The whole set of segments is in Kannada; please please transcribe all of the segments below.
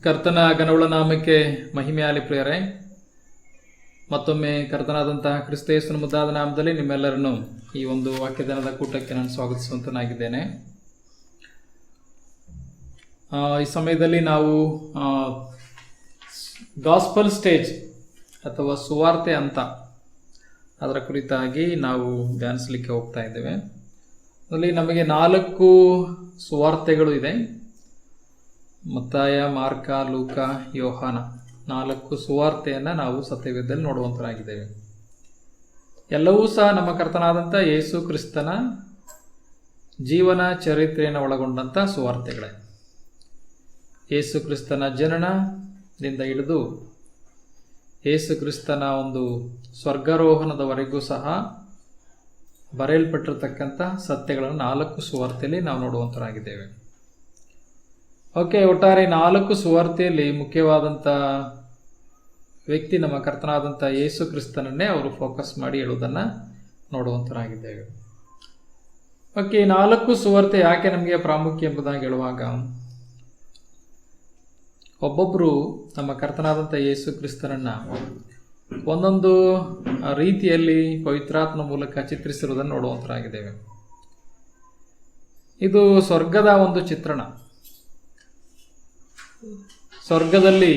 ಕರ್ತನ ಘನವುಳ್ಳ ನಾಮಕ್ಕೆ ಮಹಿಮೆಯಾಗಲಿ ಪ್ರಿಯರೇ. ಮತ್ತೊಮ್ಮೆ ಕರ್ತನಾದಂತಹ ಕ್ರಿಸ್ತ ಯೇಸುವಿನ ಮುದ್ದಾದ ನಾಮದಲ್ಲಿ ನಿಮ್ಮೆಲ್ಲರನ್ನು ಈ ಒಂದು ವಾಕ್ಯದಾನದ ಕೂಟಕ್ಕೆ ನಾನು ಸ್ವಾಗತಿಸುವಂತನಾಗಿದ್ದೇನೆ. ಈ ಸಮಯದಲ್ಲಿ ನಾವು ಗಾಸ್ಪಲ್ ಸ್ಟೇಜ್ ಅಥವಾ ಸುವಾರ್ತೆ ಅಂತ ಅದರ ಕುರಿತಾಗಿ ನಾವು ಧ್ಯಾನಿಸಲಿಕ್ಕೆ ಹೋಗ್ತಾ ಇದ್ದೇವೆ. ಅದರಲ್ಲಿ ನಮಗೆ 4 ಸುವಾರ್ತೆಗಳು ಇದೆ. ಮತ್ತಾಯ, ಮಾರ್ಕ, ಲೂಕ, ಯೋಹಾನ 4 ಸುವಾರ್ತೆಯನ್ನು ನಾವು ಸತ್ಯವೇದದಲ್ಲಿ ನೋಡುವಂತರಾಗಿದ್ದೇವೆ. ಎಲ್ಲವೂ ಸಹ ನಮ್ಮ ಕರ್ತನಾದಂಥ ಯೇಸು ಕ್ರಿಸ್ತನ ಜೀವನ ಚರಿತ್ರೆಯನ್ನು ಒಳಗೊಂಡಂಥ ಸುವಾರ್ತೆಗಳೇ. ಯೇಸು ಕ್ರಿಸ್ತನ ಜನನದಿಂದ ಹಿಡಿದು ಯೇಸು ಕ್ರಿಸ್ತನ ಒಂದು ಸ್ವರ್ಗಾರೋಹಣದವರೆಗೂ ಸಹ ಬರೆಯಲ್ಪಟ್ಟಿರತಕ್ಕಂಥ ಸತ್ಯಗಳನ್ನು 4 ಸುವಾರ್ತೆಯಲ್ಲಿ ನಾವು ನೋಡುವಂತರಾಗಿದ್ದೇವೆ. ಒಟ್ಟಾರೆ 4 ಸುವಾರ್ತೆಯಲ್ಲಿ ಮುಖ್ಯವಾದಂಥ ವ್ಯಕ್ತಿ ನಮ್ಮ ಕರ್ತನಾದಂಥ ಯೇಸು ಕ್ರಿಸ್ತನನ್ನೇ ಅವರು ಫೋಕಸ್ ಮಾಡಿ ಹೇಳುವುದನ್ನು ನೋಡುವಂತರಾಗಿದ್ದೇವೆ. 4 ಸುವಾರ್ತೆ ಯಾಕೆ ನಮಗೆ ಪ್ರಾಮುಖ್ಯ ಎಂಬುದಾಗಿ ಹೇಳುವಾಗ, ಒಬ್ಬೊಬ್ಬರು ನಮ್ಮ ಕರ್ತನಾದಂಥ ಯೇಸು ಕ್ರಿಸ್ತನನ್ನು ಒಂದೊಂದು ರೀತಿಯಲ್ಲಿ ಪವಿತ್ರಾತ್ಮನ ಮೂಲಕ ಚಿತ್ರಿಸಿರುವುದನ್ನು ನೋಡುವಂತರಾಗಿದ್ದೇವೆ. ಇದು ಸ್ವರ್ಗದ ಒಂದು ಚಿತ್ರಣ. ಸ್ವರ್ಗದಲ್ಲಿ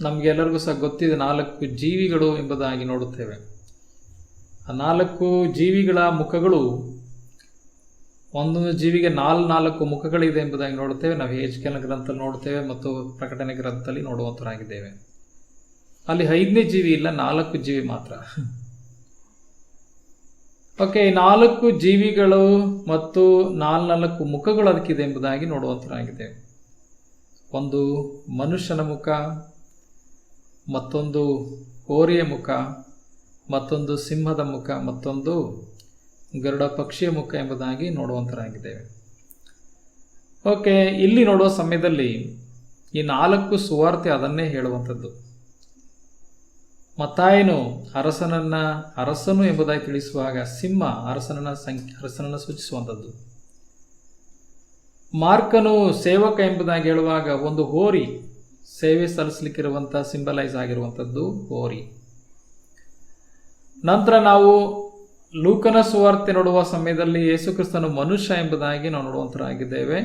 ನಮಗೆಲ್ಲರಿಗೂ ಸಹ ಗೊತ್ತಿದೆ 4 ಜೀವಿಗಳು ಎಂಬುದಾಗಿ ನೋಡುತ್ತೇವೆ. ಆ 4 ಜೀವಿಗಳ ಮುಖಗಳು, ಒಂದೊಂದು ಜೀವಿಗೆ 4 ಮುಖಗಳಿದೆ ಎಂಬುದಾಗಿ ನೋಡುತ್ತೇವೆ. ನಾವು ಯೆಹೆಜ್ಕೇಲನ ಗ್ರಂಥದಲ್ಲಿ ನೋಡುತ್ತೇವೆ ಮತ್ತು ಪ್ರಕಟಣೆ ಗ್ರಂಥದಲ್ಲಿ ನೋಡುವಂತರಾಗಿದ್ದೇವೆ. ಅಲ್ಲಿ 5ನೇ ಜೀವಿ ಇಲ್ಲ, 4 ಜೀವಿ ಮಾತ್ರ. 4 ಜೀವಿಗಳು ಮತ್ತು 4 ಮುಖಗಳು ಅದಕ್ಕಿದೆ ಎಂಬುದಾಗಿ ನೋಡುವಂತರಾಗಿದ್ದೇವೆ. ಒಂದು ಮನುಷ್ಯನ ಮುಖ, ಮತ್ತೊಂದು ಹೋರಿಯ ಮುಖ, ಮತ್ತೊಂದು ಸಿಂಹದ ಮುಖ, ಮತ್ತೊಂದು ಗರುಡ ಪಕ್ಷಿಯ ಮುಖ ಎಂಬುದಾಗಿ ನೋಡುವಂತರಾಗಿದ್ದೇವೆ. ಇಲ್ಲಿ ನೋಡುವ ಸಮಯದಲ್ಲಿ ಈ 4 ಸುವಾರ್ತೆ ಅದನ್ನೇ ಹೇಳುವಂಥದ್ದು. ಮತ್ತಾಯನು ಅರಸನು ಎಂಬುದಾಗಿ ತಿಳಿಸುವಾಗ ಸಿಂಹ ಅರಸನನ್ನು ಸೂಚಿಸುವಂಥದ್ದು. ಮಾರ್ಕನು ಸೇವಕ ಎಂಬುದಾಗಿ ಹೇಳುವಾಗ ಒಂದು ಹೋರಿ, ಸೇವೆ ಸಲ್ಲಿಸಲಿಕ್ಕಿರುವಂಥ ಸಿಂಬಲೈಸ್ ಆಗಿರುವಂಥದ್ದು ಹೋರಿ. ನಂತರ ನಾವು ಲೂಕನ ಸುವಾರ್ತೆ ನೋಡುವ ಸಮಯದಲ್ಲಿ ಯೇಸು ಕ್ರಿಸ್ತನು ಮನುಷ್ಯ ಎಂಬುದಾಗಿ ನಾವು ನೋಡುವಂತರಾಗಿದ್ದೇವೆ.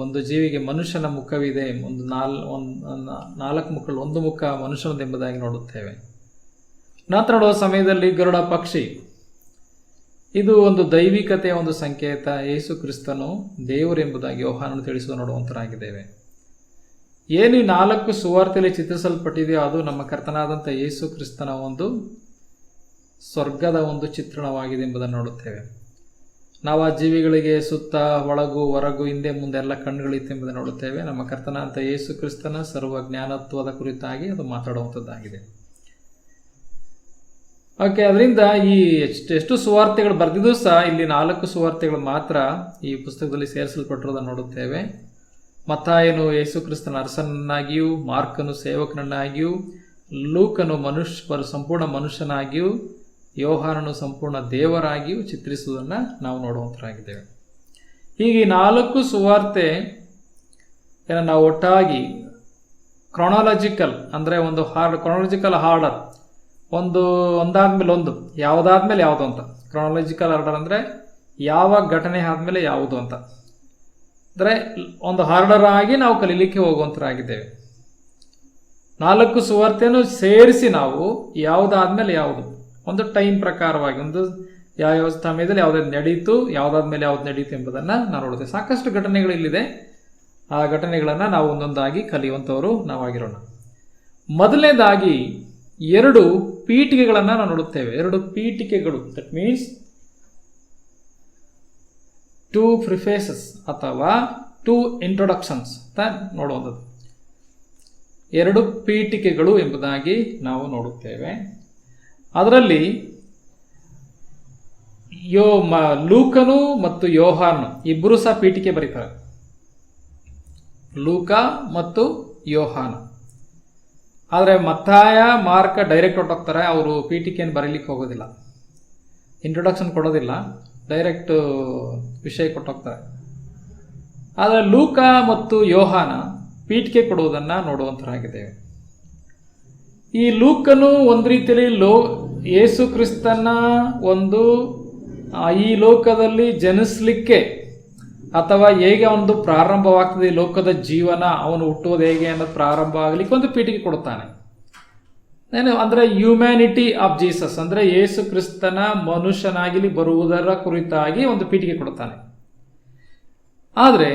ಒಂದು ಜೀವಿಗೆ ಮನುಷ್ಯನ ಮುಖವಿದೆ, ಒಂದು 4 ಮುಖಗಳು, ಒಂದು ಮುಖ ಮನುಷ್ಯನದು ಎಂಬುದಾಗಿ ನೋಡುತ್ತೇವೆ. ನಂತರ ನೋಡುವ ಸಮಯದಲ್ಲಿ ಗರುಡ ಪಕ್ಷಿ, ಇದು ಒಂದು ದೈವಿಕತೆಯ ಒಂದು ಸಂಕೇತ. ಯೇಸು ಕ್ರಿಸ್ತನು ದೇವರು ಎಂಬುದಾಗಿ ಯೋಹಾನನು ತಿಳಿಸುವ ನೋಡುವಂತರಾಗಿದ್ದೇವೆ. ಏನು 4 ಸುವಾರ್ತೆಯಲ್ಲಿ ಚಿತ್ರಿಸಲ್ಪಟ್ಟಿದೆಯೋ ಅದು ನಮ್ಮ ಕರ್ತನಾದಂಥ ಯೇಸು ಕ್ರಿಸ್ತನ ಒಂದು ಸ್ವರ್ಗದ ಒಂದು ಚಿತ್ರಣವಾಗಿದೆ ಎಂಬುದನ್ನು ನೋಡುತ್ತೇವೆ. ನಾವು ಆ ಜೀವಿಗಳಿಗೆ ಸುತ್ತ, ಒಳಗು, ಹೊರಗು, ಹಿಂದೆ ಮುಂದೆ ಎಲ್ಲ ಕಣ್ಣುಗಳಿತ್ತು ಎಂಬುದನ್ನು ನೋಡುತ್ತೇವೆ. ನಮ್ಮ ಕರ್ತನಾದಂಥ ಯೇಸು ಕ್ರಿಸ್ತನ ಸರ್ವ ಜ್ಞಾನತ್ವದ ಕುರಿತಾಗಿ ಅದು ಮಾತಾಡುವಂಥದ್ದಾಗಿದೆ. ಅದರಿಂದ ಈ ಎಷ್ಟು ಸುವಾರ್ತೆಗಳು ಬರೆದಿದ್ದು ಸಹ ಇಲ್ಲಿ 4 ಸುವಾರ್ತೆಗಳು ಮಾತ್ರ ಈ ಪುಸ್ತಕದಲ್ಲಿ ಸೇರಿಸಲ್ಪಟ್ಟಿರೋದನ್ನು ನೋಡುತ್ತೇವೆ. ಮತ್ತಾಯನು ಯೇಸು ಕ್ರಿಸ್ತನ ಅರಸನನ್ನಾಗಿಯೂ, ಮಾರ್ಕನು ಸೇವಕನನ್ನಾಗಿಯೂ, ಲೂಕನು ಸಂಪೂರ್ಣ ಮನುಷ್ಯನಾಗಿಯೂ, ಯೋಹಾನನು ಸಂಪೂರ್ಣ ದೇವರಾಗಿಯೂ ಚಿತ್ರಿಸುವುದನ್ನು ನಾವು ನೋಡುವಂತರಾಗಿದ್ದೇವೆ. ಹೀಗೆ 4 ಸುವಾರ್ತೆ ನಾವು ಒಟ್ಟಾಗಿ ಕ್ರೊನಾಲಜಿಕಲ್ ಅಂದರೆ ಒಂದು ಕ್ರೊನಾಲಜಿಕಲ್ ಆರ್ಡರ್, ಒಂದಾದ್ಮೇಲೆ ಒಂದು, ಯಾವುದಾದ್ಮೇಲೆ ಯಾವುದು ಅಂತ. ಕ್ರೊನಾಲಜಿಕಲ್ ಆರ್ಡರ್ ಅಂದರೆ ಯಾವ ಘಟನೆ ಆದಮೇಲೆ ಯಾವುದು ಅಂತ, ಅಂದರೆ ಒಂದು ಆರ್ಡರ್ ಆಗಿ ನಾವು ಕಲೀಲಿಕ್ಕೆ ಹೋಗುವಂತರಾಗಿದ್ದೇವೆ. 4 ಸುವಾರ್ತೆಯನ್ನು ಸೇರಿಸಿ ನಾವು ಯಾವುದಾದ್ಮೇಲೆ ಯಾವುದು, ಒಂದು ಟೈಮ್ ಪ್ರಕಾರವಾಗಿ, ಒಂದು ಯಾವ ಸಮಯದಲ್ಲಿ ಯಾವುದಾದ್ರು ನಡೀತು, ಯಾವುದಾದ್ಮೇಲೆ ಯಾವ್ದು ನಡೀತು ಎಂಬುದನ್ನು ನಾವು ನೋಡುತ್ತೇವೆ. ಸಾಕಷ್ಟು ಘಟನೆಗಳು ಇಲ್ಲಿದೆ. ಆ ಘಟನೆಗಳನ್ನು ನಾವು ಒಂದೊಂದಾಗಿ ಕಲಿಯುವಂಥವರು ನಾವಾಗಿರೋಣ. ಮೊದಲನೇದಾಗಿ 2 ಪೀಠಿಕೆಗಳನ್ನು ನಾವು ನೋಡುತ್ತೇವೆ. 2 ಪೀಠಿಕೆಗಳು, ದಟ್ ಮೀನ್ಸ್ 2 ಪ್ರಿಫೇಸಸ್ ಅಥವಾ 2 ಇಂಟ್ರೊಡಕ್ಷನ್ಸ್ ಅಂತ ನೋಡುವಂಥದ್ದು. 2 ಪೀಠಿಕೆಗಳು ಎಂಬುದಾಗಿ ನಾವು ನೋಡುತ್ತೇವೆ. ಅದರಲ್ಲಿ ಲೂಕನು ಮತ್ತು ಯೋಹಾನ ಇಬ್ಬರು ಸಹ ಪೀಠಿಕೆ ಬರೀತಾರೆ. ಲೂಕ ಮತ್ತು ಯೋಹಾನ. ಆದರೆ ಮತ್ತಾಯ, ಮಾರ್ಕ ಡೈರೆಕ್ಟ್ ಹೊರಟೋಗ್ತಾರೆ. ಅವರು ಪೀಠಿಕೆಯನ್ನು ಬರೀಲಿಕ್ಕೆ ಹೋಗೋದಿಲ್ಲ, ಇಂಟ್ರೊಡಕ್ಷನ್ ಕೊಡೋದಿಲ್ಲ, ಡೈರೆಕ್ಟ್ ವಿಷಯ ಕೊಟ್ಟೋಗ್ತಾರೆ. ಆದರೆ ಲೂಕ ಮತ್ತು ಯೋಹಾನ ಪೀಠಿಕೆ ಕೊಡುವುದನ್ನು ನೋಡುವಂತರಾಗಿದ್ದೇವೆ. ಈ ಲೂಕನು ಒಂದು ರೀತಿಯಲ್ಲಿ ಯೇಸು ಕ್ರಿಸ್ತನ ಒಂದು ಈ ಲೋಕದಲ್ಲಿ ಜನಿಸಲಿಕ್ಕೆ ಅಥವಾ ಹೇಗೆ ಒಂದು ಪ್ರಾರಂಭವಾಗ್ತದೆ ಈ ಲೋಕದ ಜೀವನ, ಅವನು ಹುಟ್ಟುವುದು ಹೇಗೆ ಅನ್ನೋದು ಪ್ರಾರಂಭ ಆಗಲಿಕ್ಕೆ ಒಂದು ಪೀಠಿಕೆ ಕೊಡುತ್ತಾನೆ. ಅಂದರೆ ಹ್ಯೂಮ್ಯಾನಿಟಿ ಆಫ್ ಜೀಸಸ್, ಅಂದರೆ ಯೇಸು ಕ್ರಿಸ್ತನ ಮನುಷ್ಯನಾಗಿ ಬರುವುದರ ಕುರಿತಾಗಿ ಒಂದು ಪೀಠಿಕೆ ಕೊಡುತ್ತಾನೆ. ಆದರೆ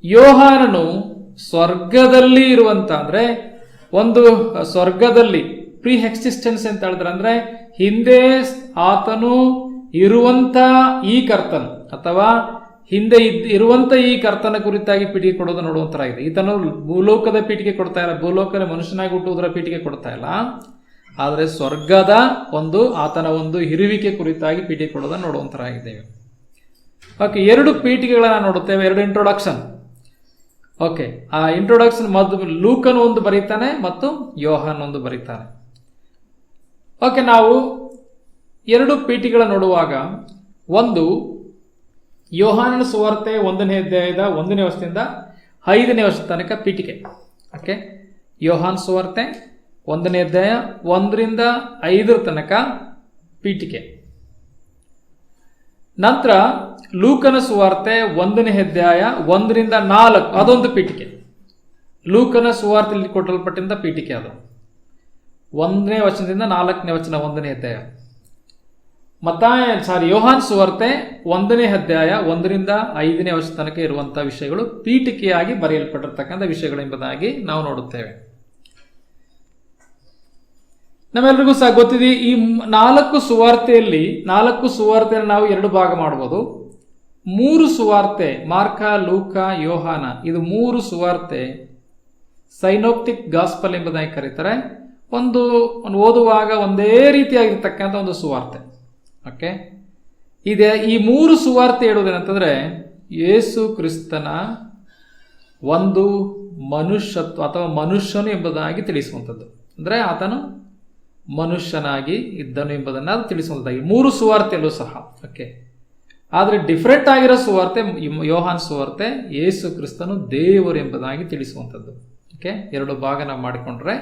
ಯೋಹಾನನು ಸ್ವರ್ಗದಲ್ಲಿ ಇರುವಂತ, ಅಂದರೆ ಒಂದು ಸ್ವರ್ಗದಲ್ಲಿ ಪ್ರೀ ಎಕ್ಸಿಸ್ಟೆನ್ಸ್ ಅಂತ ಹೇಳಿದ್ರೆ, ಅಂದ್ರೆ ಹಿಂದೆ ಆತನು ಇರುವಂತ ಈ ಕರ್ತನು ಅಥವಾ ಹಿಂದೆ ಇರುವಂತ ಈ ಕರ್ತನ ಕುರಿತಾಗಿ ಪೀಠಿಕೆ ಕೊಡೋದು ನೋಡುವಂತರಾಗಿದೆ. ಈತನು ಭೂಲೋಕದ ಪೀಠಿಕೆ ಕೊಡ್ತಾ ಇಲ್ಲ, ಭೂಲೋಕದ ಮನುಷ್ಯನಾಗಿ ಹುಟ್ಟುವುದರ ಪೀಠಿಕೆ ಕೊಡ್ತಾ ಇಲ್ಲ, ಆದರೆ ಸ್ವರ್ಗದ ಒಂದು ಆತನ ಒಂದು ಇರುವಿಕೆ ಕುರಿತಾಗಿ ಪೀಠಿಕೆ ಕೊಡೋದನ್ನು ನೋಡುವಂತರಾಗಿದ್ದೇವೆ. ಓಕೆ, ಎರಡು ಪೀಠಿಕೆಗಳನ್ನ ನೋಡುತ್ತೇವೆ, ಎರಡು ಇಂಟ್ರೊಡಕ್ಷನ್. ಓಕೆ, ಆ ಇಂಟ್ರೊಡಕ್ಷನ್ ಲೂಕನ್ ಒಂದು ಬರೀತಾನೆ ಮತ್ತು ಯೋಹಾನ್ ಒಂದು ಬರೀತಾನೆ. ಓಕೆ, ನಾವು ಎರಡು ಪೀಠಿಕೆಗಳ ನೋಡುವಾಗ ಒಂದು ಯೋಹಾನನ ಸುವಾರ್ತೆ 1ನೇ ಅಧ್ಯಾಯದ 1ನೇ ವರ್ಷದಿಂದ 5ನೇ ವರ್ಷದ ತನಕ ಪೀಠಿಕೆ. ಓಕೆ, ಯೋಹಾನ್ ಸುವಾರ್ತೆ 1ನೇ ಅಧ್ಯಾಯ 1ರಿಂದ 5 ತನಕ ಪೀಠಿಕೆ. ನಂತರ ಲೂಕನ ಸುವಾರ್ತೆ 1ನೇ ಅಧ್ಯಾಯ 1ರಿಂದ 4 ಅದೊಂದು ಪೀಠಿಕೆ. ಲೂಕನ ಸುವಾರ್ತೆಯಲ್ಲಿ ಕೊಟ್ಟಲ್ಪಟ್ಟಿದ್ದ ಪೀಠಿಕೆ ಅದು 1ನೇ ವಚನದಿಂದ 4ನೇ ವಚನ 1ನೇ ಅಧ್ಯಾಯ. ಯೋಹಾನ್ ಸುವಾರ್ತೆ 1ನೇ ಅಧ್ಯಾಯ 1ರಿಂದ 5ನೇ ವರ್ಷ ತನಕ ಇರುವಂತಹ ವಿಷಯಗಳು ಪೀಠಿಕೆಯಾಗಿ ಬರೆಯಲ್ಪಟ್ಟಿರ್ತಕ್ಕಂಥ ವಿಷಯಗಳು ಎಂಬುದಾಗಿ ನಾವು ನೋಡುತ್ತೇವೆ. ನಮ್ಮೆಲ್ಲರಿಗೂ ಸಹ ಗೊತ್ತಿದೆ, ಈ 4 ಸುವಾರ್ತೆಯಲ್ಲಿ ನಾವು 2 ಭಾಗ ಮಾಡಬಹುದು. 3 ಸುವಾರ್ತೆ, ಮಾರ್ಕ, ಲೂಕ, ಯೋಹಾನ, ಇದು 3 ಸುವಾರ್ತೆ ಸೈನೋಪ್ಟಿಕ್ ಗಾಸ್ಪಲ್ ಎಂಬುದಾಗಿ ಕರೀತಾರೆ. ಒಂದು ಓದುವಾಗ ಒಂದೇ ರೀತಿಯಾಗಿರ್ತಕ್ಕಂಥ ಒಂದು ಸುವಾರ್ತೆ. ಓಕೆ, ಇದೆ ಈ 3 ಸುವಾರ್ತೆ ಹೇಳುವುದೇನಂತಂದ್ರೆ ಯೇಸು ಕ್ರಿಸ್ತನ ಒಂದು ಮನುಷ್ಯತ್ವ ಅಥವಾ ಮನುಷ್ಯನು ಎಂಬುದಾಗಿ ತಿಳಿಸುವಂಥದ್ದು, ಅಂದರೆ ಆತನು ಮನುಷ್ಯನಾಗಿ ಇದ್ದನು ಎಂಬುದನ್ನು ಅದು ತಿಳಿಸುವಂಥದ್ದಾಗಿ 3 ಸುವಾರ್ತೆಯಲ್ಲೂ ಸಹ. ಓಕೆ, ಆದರೆ ಡಿಫ್ರೆಂಟ್ ಆಗಿರೋ ಸುವಾರ್ತೆ ಯೋಹಾನ್ ಸುವಾರ್ತೆ ಯೇಸು ಕ್ರಿಸ್ತನು ದೇವರು ಎಂಬುದಾಗಿ ತಿಳಿಸುವಂಥದ್ದು. ಓಕೆ, 2 ಭಾಗ ನಾವು ಮಾಡಿಕೊಂಡ್ರೆ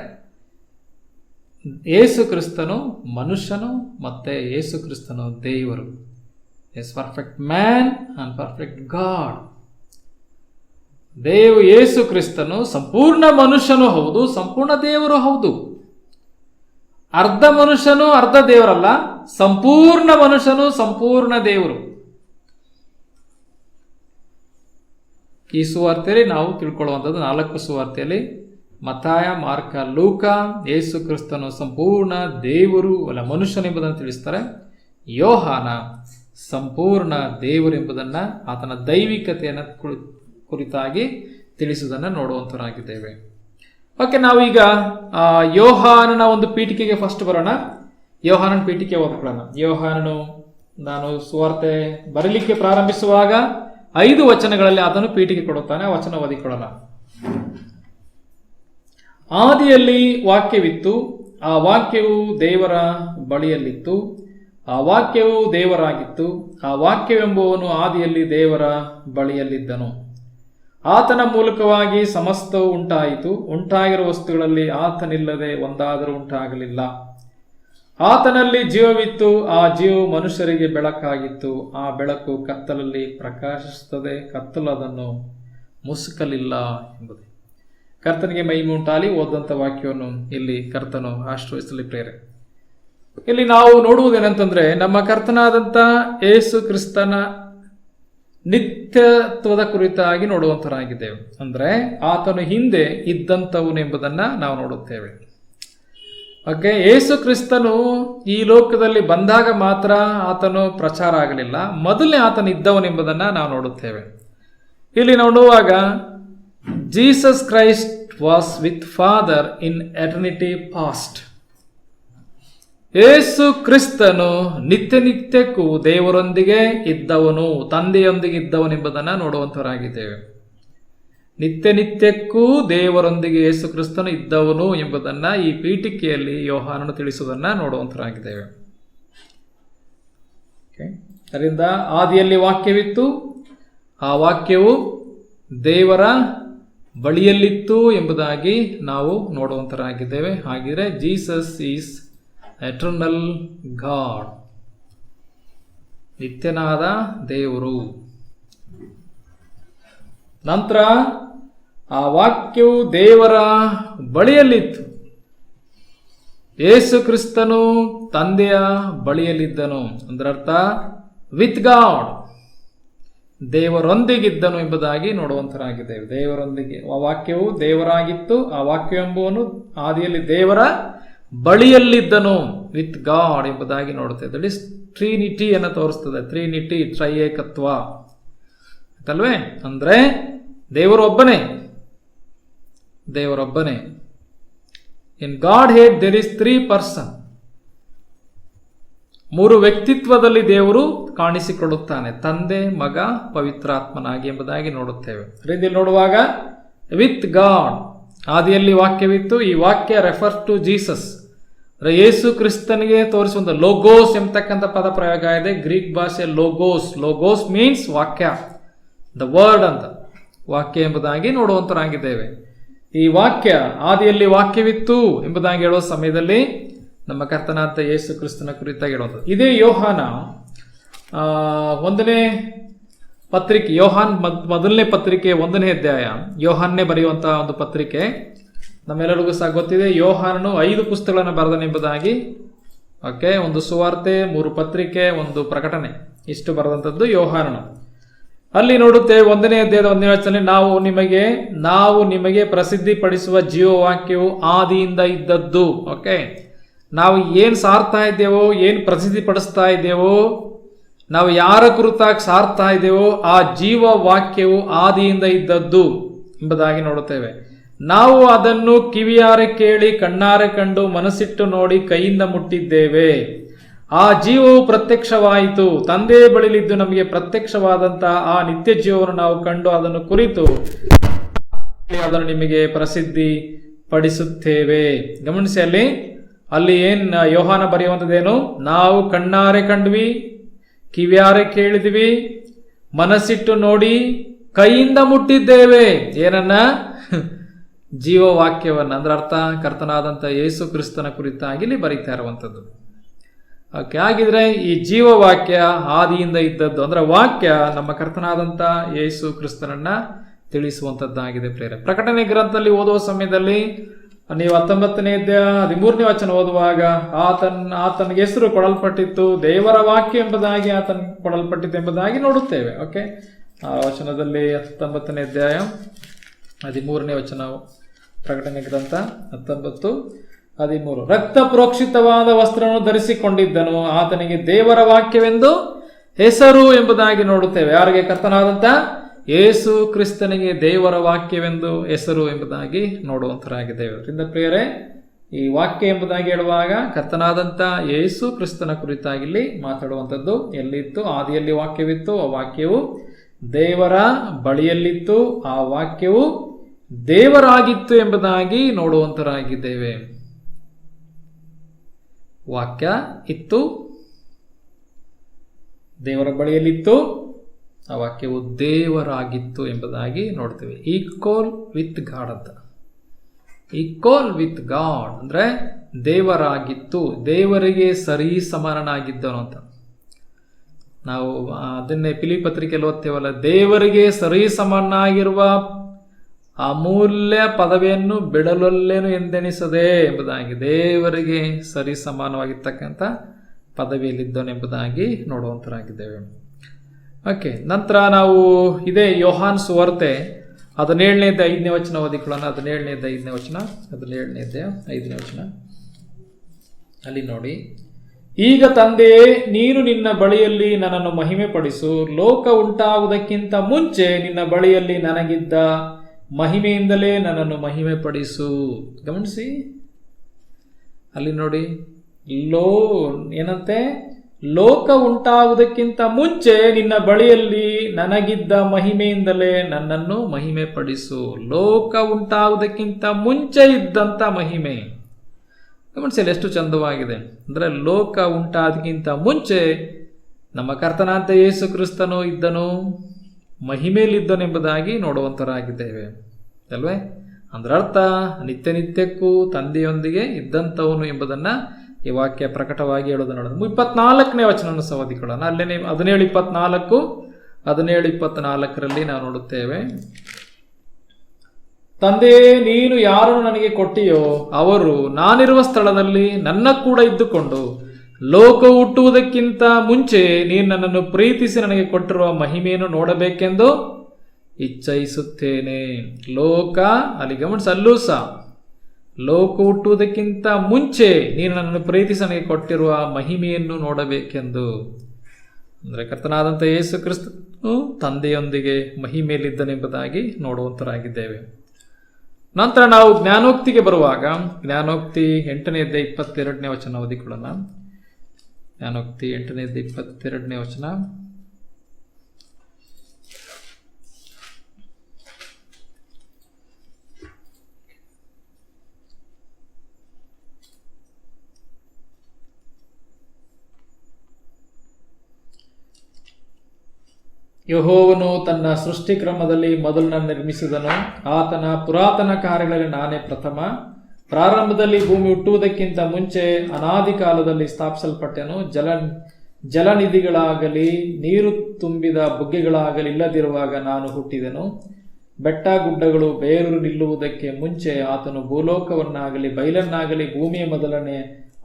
ಯೇಸು ಕ್ರಿಸ್ತನು ಮನುಷ್ಯನು ಮತ್ತೆ ಯೇಸು ಕ್ರಿಸ್ತನು ದೇವರು. As perfect man and perfect god. ಯೇಸು ಕ್ರಿಸ್ತನು ಸಂಪೂರ್ಣ ಮನುಷ್ಯನೂ ಹೌದು, ಸಂಪೂರ್ಣ ದೇವರು ಹೌದು. ಅರ್ಧ ಮನುಷ್ಯನು ಅರ್ಧ ದೇವರಲ್ಲ, ಸಂಪೂರ್ಣ ಮನುಷ್ಯನು ಸಂಪೂರ್ಣ ದೇವರು. ಈ ಸುವಾರ್ತೆಯಲ್ಲಿ ನಾವು ತಿಳ್ಕೊಳ್ಳುವಂಥದ್ದು 4 ಸುವಾರ್ತೆಯಲ್ಲಿ ಮತ್ತಾಯ, ಮಾರ್ಕ, ಲೂಕ ಯೇಸು ಕ್ರಿಸ್ತನು ಸಂಪೂರ್ಣ ದೇವರು ಅಲ್ಲ ಮನುಷ್ಯನೆಂಬುದನ್ನು ತಿಳಿಸ್ತಾರೆ. ಯೋಹಾನ ಸಂಪೂರ್ಣ ದೇವರು ಎಂಬುದನ್ನು, ಆತನ ದೈವಿಕತೆಯನ್ನು ಕುರಿತಾಗಿ ತಿಳಿಸುವುದನ್ನು ನೋಡುವಂತರಾಗಿದ್ದೇವೆ. ಓಕೆ, ನಾವೀಗ ಯೋಹಾನನ ಒಂದು ಪೀಠಿಕೆಗೆ ಫಸ್ಟ್ ಬರೋಣ. ಯೋಹಾನನ ಪೀಠಿಕೆ ಓದ್ಕೊಳ್ಳೋಣ. ಯೋಹಾನನು ನಾನು ಸುವಾರ್ತೆ ಬರಲಿಕ್ಕೆ ಪ್ರಾರಂಭಿಸುವಾಗ 5 ವಚನಗಳಲ್ಲಿ ಆತನು ಪೀಠಿಕೆ ಕೊಡುತ್ತಾನೆ. ಆ ವಚನ ಓದಿಕೊಳ್ಳೋಣ. ಆದಿಯಲ್ಲಿ ವಾಕ್ಯವಿತ್ತು, ಆ ವಾಕ್ಯವು ದೇವರ ಬಳಿಯಲ್ಲಿತ್ತು, ಆ ವಾಕ್ಯವು ದೇವರಾಗಿತ್ತು, ಆ ವಾಕ್ಯವೆಂಬುವನು ಆದಿಯಲ್ಲಿ ದೇವರ ಬಳಿಯಲ್ಲಿದ್ದನು. ಆತನ ಮೂಲಕವಾಗಿ ಸಮಸ್ತವು ಉಂಟಾಯಿತು, ಉಂಟಾಗಿರುವ ವಸ್ತುಗಳಲ್ಲಿ ಆತನಿಲ್ಲದೆ ಒಂದಾದರೂ ಉಂಟಾಗಲಿಲ್ಲ. ಆತನಲ್ಲಿ ಜೀವವಿತ್ತು, ಆ ಜೀವವು ಮನುಷ್ಯರಿಗೆ ಬೆಳಕಾಗಿತ್ತು. ಆ ಬೆಳಕು ಕತ್ತಲಲ್ಲಿ ಪ್ರಕಾಶಿಸುತ್ತದೆ, ಕತ್ತಲು ಅದನ್ನು ಮುಸುಕಲಿಲ್ಲ ಎಂಬುದು. ಕರ್ತನಿಗೆ ಮಹಿಮೆ ಉಂಟಾಗಲಿ. ಓದಂಥ ವಾಕ್ಯವನ್ನು ಇಲ್ಲಿ ಕರ್ತನು ಆಶೀರ್ವದಿಸಲಿ. ಪ್ರೇರೆ, ಇಲ್ಲಿ ನಾವು ನೋಡುವುದೇನಂತಂದ್ರೆ ನಮ್ಮ ಕರ್ತನಾದಂಥ ಯೇಸು ಕ್ರಿಸ್ತನ ನಿತ್ಯತ್ವದ ಕುರಿತಾಗಿ ನೋಡುವಂತರಾಗಿದ್ದೇವೆ. ಅಂದ್ರೆ ಆತನು ಹಿಂದೆ ಇದ್ದಂಥವನು ಎಂಬುದನ್ನ ನಾವು ನೋಡುತ್ತೇವೆ. ಓಕೆ, ಯೇಸು ಕ್ರಿಸ್ತನು ಈ ಲೋಕದಲ್ಲಿ ಬಂದಾಗ ಮಾತ್ರ ಆತನು ಪ್ರಚಾರ ಆಗಲಿಲ್ಲ, ಮೊದಲನೇ ಆತನು ಇದ್ದವನೆಂಬುದನ್ನು ನಾವು ನೋಡುತ್ತೇವೆ. ಇಲ್ಲಿ ನೋಡುವಾಗ Jesus Christ was with father in eternity past. ಯೇಸು ಕ್ರಿಸ್ತನು ನಿತ್ಯ ನಿತ್ಯಕ್ಕೂ ದೇವರೊಂದಿಗೆ ಇದ್ದವನು, ತಂದೆಯೊಂದಿಗೆ ಇದ್ದವನೆಂಬುದನ್ನು ನೋಡುವಂತವರಾಗಿದ್ದೇವೆ. ನಿತ್ಯ ನಿತ್ಯಕ್ಕೂ ದೇವರೊಂದಿಗೆ ಯೇಸು ಕ್ರಿಸ್ತನು ಇದ್ದವನು ಎಂಬುದನ್ನು ಈ ಪೀಠಿಕೆಯಲ್ಲಿ ಯೋಹಾನನು ತಿಳಿಸುವುದನ್ನು ನೋಡುವಂತರಾಗಿದ್ದೇವೆ. ಅದರಿಂದ ಆದಿಯಲ್ಲಿ ವಾಕ್ಯವಿತ್ತು, ಆ ವಾಕ್ಯವು ದೇವರ ಬಳಿಯಲ್ಲಿತ್ತು ಎಂಬುದಾಗಿ ನಾವು ನೋಡುವಂತರಾಗಿದ್ದೇವೆ. ಹಾಗಿದ್ರೆ ಜೀಸಸ್ ಈಸ್ ಎಟರ್ನಲ್ ಗಾಡ್, ನಿತ್ಯನಾದ ದೇವರು. ನಂತರ ಆ ವಾಕ್ಯವು ದೇವರ ಬಳಿಯಲ್ಲಿತ್ತು. ಯೇಸು ಕ್ರಿಸ್ತನು ತಂದೆಯ ಬಳಿಯಲ್ಲಿದ್ದನು, ಅದರರ್ಥ ವಿತ್ ಗಾಡ್, ದೇವರೊಂದಿಗಿದ್ದನು ಎಂಬುದಾಗಿ ನೋಡುವಂತರಾಗಿದ್ದೇವೆ. ದೇವರೊಂದಿಗೆ ಆ ವಾಕ್ಯವು ದೇವರಾಗಿತ್ತು. ಆ ವಾಕ್ಯ ಎಂಬುವನು ಆದಿಯಲ್ಲಿ ದೇವರ ಬಳಿಯಲ್ಲಿದ್ದನು, ವಿತ್ ಗಾಡ್ ಎಂಬುದಾಗಿ ನೋಡುತ್ತೇವೆ. ದಟ್ ಇಸ್ ಟ್ರಿನಿಟಿಯನ್ನು ತೋರಿಸ್ತದೆ. ಟ್ರಿನಿಟಿ, ತ್ರೈಏಕತ್ವ ಅಲ್ವೇ? ಅಂದ್ರೆ ದೇವರೊಬ್ಬನೇ. In godhead there is 3 person. 3 ವ್ಯಕ್ತಿತ್ವದಲ್ಲಿ ದೇವರು ಕಾಣಿಸಿಕೊಳ್ಳುತ್ತಾನೆ, ತಂದೆ, ಮಗ, ಪವಿತ್ರಾತ್ಮನಾಗಿ ಎಂಬುದಾಗಿ ನೋಡುತ್ತೇವೆ. ರೀತಿಯಲ್ಲಿ ನೋಡುವಾಗ ವಿತ್ ಗಾಡ್, ಆದಿಯಲ್ಲಿ ವಾಕ್ಯವಿತ್ತು. ಈ ವಾಕ್ಯ ರೆಫರ್ಸ್ ಟು ಜೀಸಸ್, ಯೇಸು ಕ್ರಿಸ್ತನಿಗೆ ತೋರಿಸುವಂತ ಲೋಗೋಸ್ ಎಂಬತಕ್ಕಂಥ ಪದ ಪ್ರಯೋಗ ಇದೆ ಗ್ರೀಕ್ ಭಾಷೆ. ಲೋಗೋಸ್ ಮೀನ್ಸ್ ವಾಕ್ಯ, ದ ವರ್ಡ್ ಅಂತ, ವಾಕ್ಯ ಎಂಬುದಾಗಿ ನೋಡುವಂತರಾಗಿದ್ದೇವೆ. ಈ ವಾಕ್ಯ ಆದಿಯಲ್ಲಿ ವಾಕ್ಯವಿತ್ತು ಎಂಬುದಾಗಿ ಹೇಳುವ ಸಮಯದಲ್ಲಿ ನಮ್ಮ ಕರ್ತನಾದ ಯೇಸು ಕ್ರಿಸ್ತನ ಕುರಿತಾಗಿ ಹೇಳುವಂಥದ್ದು. ಇದೇ ಯೋಹಾನ 1ನೇ ಪತ್ರಿಕೆ, ಮೊದಲನೇ ಪತ್ರಿಕೆ 1ನೇ ಅಧ್ಯಾಯ, ಯೋಹಾನ್ನೇ ಬರೆಯುವಂತಹ ಒಂದು ಪತ್ರಿಕೆ. ನಮ್ಮೆಲ್ಲರಿಗೂ ಸಹ ಗೊತ್ತಿದೆ, ಯೋಹಾನನು 5 ಪುಸ್ತಕಗಳನ್ನು ಬರೆದನೆಂಬುದಾಗಿ. ಓಕೆ, 1 ಸುವಾರ್ತೆ, 3 ಪತ್ರಿಕೆ, 1 ಪ್ರಕಟಣೆ, ಇಷ್ಟು ಬರೆದಂಥದ್ದು ಯೋಹಾನನು. ಅಲ್ಲಿ ನೋಡುತ್ತೇವೆ 1ನೇ ಅಧ್ಯಾಯದ 1ನೇ ವಚನದಲ್ಲಿ ನಾವು ನಿಮಗೆ ಪ್ರಸಿದ್ಧಿಪಡಿಸುವ ಜೀವವಾಕ್ಯವು ಆದಿಯಿಂದ ಇದ್ದದ್ದು. ಓಕೆ, ನಾವು ಏನು ಸಾರ್ತಾ ಇದ್ದೇವೋ, ಏನು ಪ್ರಸಿದ್ಧಿ ಪಡಿಸ್ತಾ ಇದ್ದೇವೋ, ನಾವು ಯಾರ ಕುರಿತಾಗಿ ಸಾರ್ತಾ ಇದ್ದೇವೋ ಆ ಜೀವವಾಕ್ಯವು ಆದಿಯಿಂದ ಇದ್ದದ್ದು ಎಂಬುದಾಗಿ ನೋಡುತ್ತೇವೆ. ನಾವು ಅದನ್ನು ಕಿವಿಯಾರೆ ಕೇಳಿ, ಕಣ್ಣಾರೆ ಕಂಡು, ಮನಸ್ಸಿಟ್ಟು ನೋಡಿ, ಕೈಯಿಂದ ಮುಟ್ಟಿದ್ದೇವೆ. ಆ ಜೀವವು ಪ್ರತ್ಯಕ್ಷವಾಯಿತು, ತಂದೆಯ ಬಳಿಲಿದ್ದು ನಮಗೆ ಪ್ರತ್ಯಕ್ಷವಾದಂತಹ ಆ ನಿತ್ಯ ಜೀವವನ್ನು ನಾವು ಕಂಡು ಅದನ್ನು ಕುರಿತು ಅದನ್ನು ನಿಮಗೆ ಪ್ರಸಿದ್ಧಿ ಪಡಿಸುತ್ತೇವೆ. ಗಮನಿಸಿ, ಅಲ್ಲಿ ಯೋಹಾನ ಬರೆಯುವಂಥದ್ದೇನು? ನಾವು ಕಣ್ಣಾರೆ ಕಂಡ್ವಿ, ಕಿವಿಯಾರೆ ಕೇಳಿದ್ವಿ, ಮನಸ್ಸಿಟ್ಟು ನೋಡಿ, ಕೈಯಿಂದ ಮುಟ್ಟಿದ್ದೇವೆ. ಏನನ್ನ? ಜೀವವಾಕ್ಯವನ್ನ. ಅಂದ್ರೆ ಅರ್ಥ ಕರ್ತನಾದಂಥ ಯೇಸು ಕ್ರಿಸ್ತನ ಕುರಿತಾಗಿ ಇಲ್ಲಿ ಬರೀತಾ ಇರುವಂಥದ್ದು. ಓಕೆ, ಹಾಗಿದ್ರೆ ಈ ಜೀವವಾಕ್ಯ ಆದಿಯಿಂದ ಇದ್ದದ್ದು, ಅಂದ್ರೆ ವಾಕ್ಯ ನಮ್ಮ ಕರ್ತನಾದಂಥ ಯೇಸು ಕ್ರಿಸ್ತನನ್ನ ತಿಳಿಸುವಂಥದ್ದಾಗಿದೆ. ಪ್ರಕಟಣೆ ಗ್ರಂಥದಲ್ಲಿ ಓದುವ ಸಮಯದಲ್ಲಿ ನೀವು 19ನೇ ಅಧ್ಯಾಯ 13ನೇ ವಚನ ಓದುವಾಗ ಆತನಿಗೆ ಹೆಸರು ಕೊಡಲ್ಪಟ್ಟಿತ್ತು, ದೇವರ ವಾಕ್ಯ ಎಂಬುದಾಗಿ ಆತನ ಕೊಡಲ್ಪಟ್ಟಿತ್ತು ಎಂಬುದಾಗಿ ನೋಡುತ್ತೇವೆ. ಓಕೆ, ಆ ವಚನದಲ್ಲಿ 19ನೇ ಅಧ್ಯಾಯ 13ನೇ ವಚನ, ಪ್ರಕಟಣೆ ಗ್ರಂಥ 19:13. ರಕ್ತ ಪ್ರೋಕ್ಷಿತವಾದ ವಸ್ತ್ರವನ್ನು ಧರಿಸಿಕೊಂಡಿದ್ದನು, ಆತನಿಗೆ ದೇವರ ವಾಕ್ಯವೆಂದು ಹೆಸರು ಎಂಬುದಾಗಿ ನೋಡುತ್ತೇವೆ. ಯಾರಿಗೆ? ಕರ್ತನಾದಂಥ ಯೇಸು ಕ್ರಿಸ್ತನಿಗೆ ದೇವರ ವಾಕ್ಯವೆಂದು ಹೆಸರು ಎಂಬುದಾಗಿ ನೋಡುವಂತರಾಗಿದ್ದೇವೆ. ಅದರಿಂದ ಪ್ರಿಯರೇ, ಈ ವಾಕ್ಯ ಎಂಬುದಾಗಿ ಹೇಳುವಾಗ ಕರ್ತನಾದಂಥ ಯೇಸು ಕ್ರಿಸ್ತನ ಕುರಿತಾಗಿ ಇಲ್ಲಿ ಮಾತಾಡುವಂಥದ್ದು. ಎಲ್ಲಿತ್ತು? ಆದಿಯಲ್ಲಿ ವಾಕ್ಯವಿತ್ತು, ಆ ವಾಕ್ಯವು ದೇವರ ಬಳಿಯಲ್ಲಿತ್ತು, ಆ ವಾಕ್ಯವು ದೇವರಾಗಿತ್ತು ಎಂಬುದಾಗಿ ನೋಡುವಂತರಾಗಿದ್ದೇವೆ. ವಾಕ್ಯ ಇತ್ತು, ದೇವರ ಬಳಿಯಲ್ಲಿತ್ತು, ಆ ವಾಕ್ಯವು ದೇವರಾಗಿತ್ತು ಎಂಬುದಾಗಿ ನೋಡ್ತೇವೆ. ಈಕ್ವಲ್ ವಿತ್ ಗಾಡ್ ಅಂತ. ಈಕ್ವಲ್ ವಿತ್ ಗಾಡ್ ಅಂದ್ರೆ ದೇವರಾಗಿತ್ತು, ದೇವರಿಗೆ ಸರಿ ಸಮಾನನಾಗಿದ್ದನು ಅಂತ. ನಾವು ಅದನ್ನೇ ಫಿಲಿಪ್ಪಿ ಪತ್ರಿಕೆಯಲ್ಲಿ ಓದ್ತೇವಲ್ಲ, ದೇವರಿಗೆ ಸರಿ ಸಮನಾಗಿರುವ ಅಮೂಲ್ಯ ಪದವಿಯನ್ನು ಬಿಡಲೊಲ್ಲೇನು ಎಂದೆಣಿಸದೆ ಎಂಬುದಾಗಿ, ದೇವರಿಗೆ ಸರಿ ಸಮಾನವಾಗಿರ್ತಕ್ಕಂಥ ಪದವಿಯಲ್ಲಿದ್ದನು ಎಂಬುದಾಗಿ ನೋಡುವಂತರಾಗಿದ್ದೇವೆ. ಓಕೆ, ನಂತರ ನಾವು ಇದೇ ಯೋಹಾನ್ ಸುವಾರ್ತೆ 17ನೇ ಅಧ್ಯಾಯ 5ನೇ ವಚನ ಓದಿಕೊಳ್ಳೋಣ. 17ನೇ ಅಧ್ಯಾಯ 5ನೇ ವಚನ, 17ನೇ ಅಧ್ಯಾಯ 5ನೇ ವಚನ. ಅಲ್ಲಿ ನೋಡಿ, ಈಗ ತಂದೆಯೇ, ನೀನು ನಿನ್ನ ಬಳಿಯಲ್ಲಿ ನನ್ನನ್ನು ಮಹಿಮೆ ಪಡಿಸು, ಲೋಕ ಉಂಟಾಗುವುದಕ್ಕಿಂತ ಮುಂಚೆ ನಿನ್ನ ಬಳಿಯಲ್ಲಿ ನನಗಿದ್ದ ಮಹಿಮೆಯಿಂದಲೇ ನನ್ನನ್ನು ಮಹಿಮೆ ಪಡಿಸು. ಗಮನಿಸಿ, ಅಲ್ಲಿ ನೋಡಿ, ಏನಂತೆ? ಲೋಕ ಉಂಟಾಗುವುದಕ್ಕಿಂತ ಮುಂಚೆ ನಿನ್ನ ಬಳಿಯಲ್ಲಿ ನನಗಿದ್ದ ಮಹಿಮೆಯಿಂದಲೇ ನನ್ನನ್ನು ಮಹಿಮೆ ಪಡಿಸು. ಲೋಕ ಉಂಟಾಗುವುದಕ್ಕಿಂತ ಮುಂಚೆ ಇದ್ದಂಥ ಮಹಿಮೆ. ಗಮನಿಸಲಿ, ಎಷ್ಟು ಚಂದವಾಗಿದೆ. ಅಂದರೆ ಲೋಕ ಉಂಟಾದಕ್ಕಿಂತ ಮುಂಚೆ ನಮ್ಮ ಕರ್ತನಾದ ಯೇಸು ಕ್ರಿಸ್ತನು ಇದ್ದನು, ಮಹಿಮೆಯಲ್ಲಿದ್ದನೆಂಬುದಾಗಿ ನೋಡುವಂತರಾಗಿದ್ದೇವೆ ಅಲ್ವೇ. ಅದರರ್ಥ ನಿತ್ಯ ನಿತ್ಯಕ್ಕೂ ತಂದೆಯೊಂದಿಗೆ ಇದ್ದಂಥವನು ಎಂಬುದನ್ನು ಈ ವಾಕ್ಯ ಪ್ರಕಟವಾಗಿ ಹೇಳೋದು ನೋಡೋದು. 24ನೇ ವಚನವನ್ನು ಸಹ ಓದಿಕೊಳ್ಳೋಣ. ಅಲ್ಲೇನೆ 17:24, 17:24 ನಾವು ನೋಡುತ್ತೇವೆ. ತಂದೆ, ನೀನು ಯಾರನ್ನು ನನಗೆ ಕೊಟ್ಟಿಯೋ ಅವರು ನಾನಿರುವ ಸ್ಥಳದಲ್ಲಿ ನನ್ನ ಕೂಡ ಇದ್ದುಕೊಂಡು ಲೋಕ ಹುಟ್ಟುವುದಕ್ಕಿಂತ ಮುಂಚೆ ನೀನು ನನ್ನನ್ನು ಪ್ರೀತಿಸಿ ನನಗೆ ಕೊಟ್ಟಿರುವ ಮಹಿಮೆಯನ್ನು ನೋಡಬೇಕೆಂದು ಇಚ್ಛಿಸುತ್ತೇನೆ. ಲೋಕ ಅಲ್ಲಿ ಗಮನಿಸಿ, ಅಲ್ಲೂ ಸಹ ಲೋಕ ಹುಟ್ಟುವುದಕ್ಕಿಂತ ಮುಂಚೆ ನೀನು ನನ್ನನ್ನು ಪ್ರೀತಿಸಿ ನನಗೆ ಕೊಟ್ಟಿರುವ ಮಹಿಮೆಯನ್ನು ನೋಡಬೇಕೆಂದು. ಅಂದರೆ ಕರ್ತನಾದಂಥ ಯೇಸು ಕ್ರಿಸ್ತನು ತಂದೆಯೊಂದಿಗೆ ಮಹಿಮೆಯಲ್ಲಿದ್ದನೆಂಬುದಾಗಿ ನೋಡುವಂತರಾಗಿದ್ದೇವೆ. ನಂತರ ನಾವು ಜ್ಞಾನೋಕ್ತಿಗೆ ಬರುವಾಗ, ಜ್ಞಾನೋಕ್ತಿ 8ನೇ ಅಧ್ಯಾಯ 22ನೇ ವಚನ ಓದಿಕೊಳ್ಳೋಣ. ಜ್ಞಾನೋಕ್ತಿ 8ನೇ ಅಧ್ಯಾಯ 22ನೇ ವಚನ. ಯೆಹೋವನು ತನ್ನ ಸೃಷ್ಟಿಕ್ರಮದಲ್ಲಿ ಮೊದಲನ್ನು ನಿರ್ಮಿಸಿದನು. ಆತನ ಪುರಾತನ ಕಾರ್ಯಗಳಲ್ಲಿ ನಾನೇ ಪ್ರಥಮ. ಪ್ರಾರಂಭದಲ್ಲಿ ಭೂಮಿ ಹುಟ್ಟುವುದಕ್ಕಿಂತ ಮುಂಚೆ ಅನಾದಿ ಕಾಲದಲ್ಲಿ ಸ್ಥಾಪಿಸಲ್ಪಟ್ಟೆನು. ಜಲನಿಧಿಗಳಾಗಲಿ ನೀರು ತುಂಬಿದ ಬುಗ್ಗೆಗಳಾಗಲಿ ಇಲ್ಲದಿರುವಾಗ ನಾನು ಹುಟ್ಟಿದೆನು. ಬೆಟ್ಟ ಗುಡ್ಡಗಳು ಬೇರು ನಿಲ್ಲುವುದಕ್ಕೆ ಮುಂಚೆ ಆತನು ಭೂಲೋಕವನ್ನಾಗಲಿ ಬಯಲನ್ನಾಗಲಿ ಭೂಮಿಯ ಮೊದಲನೇ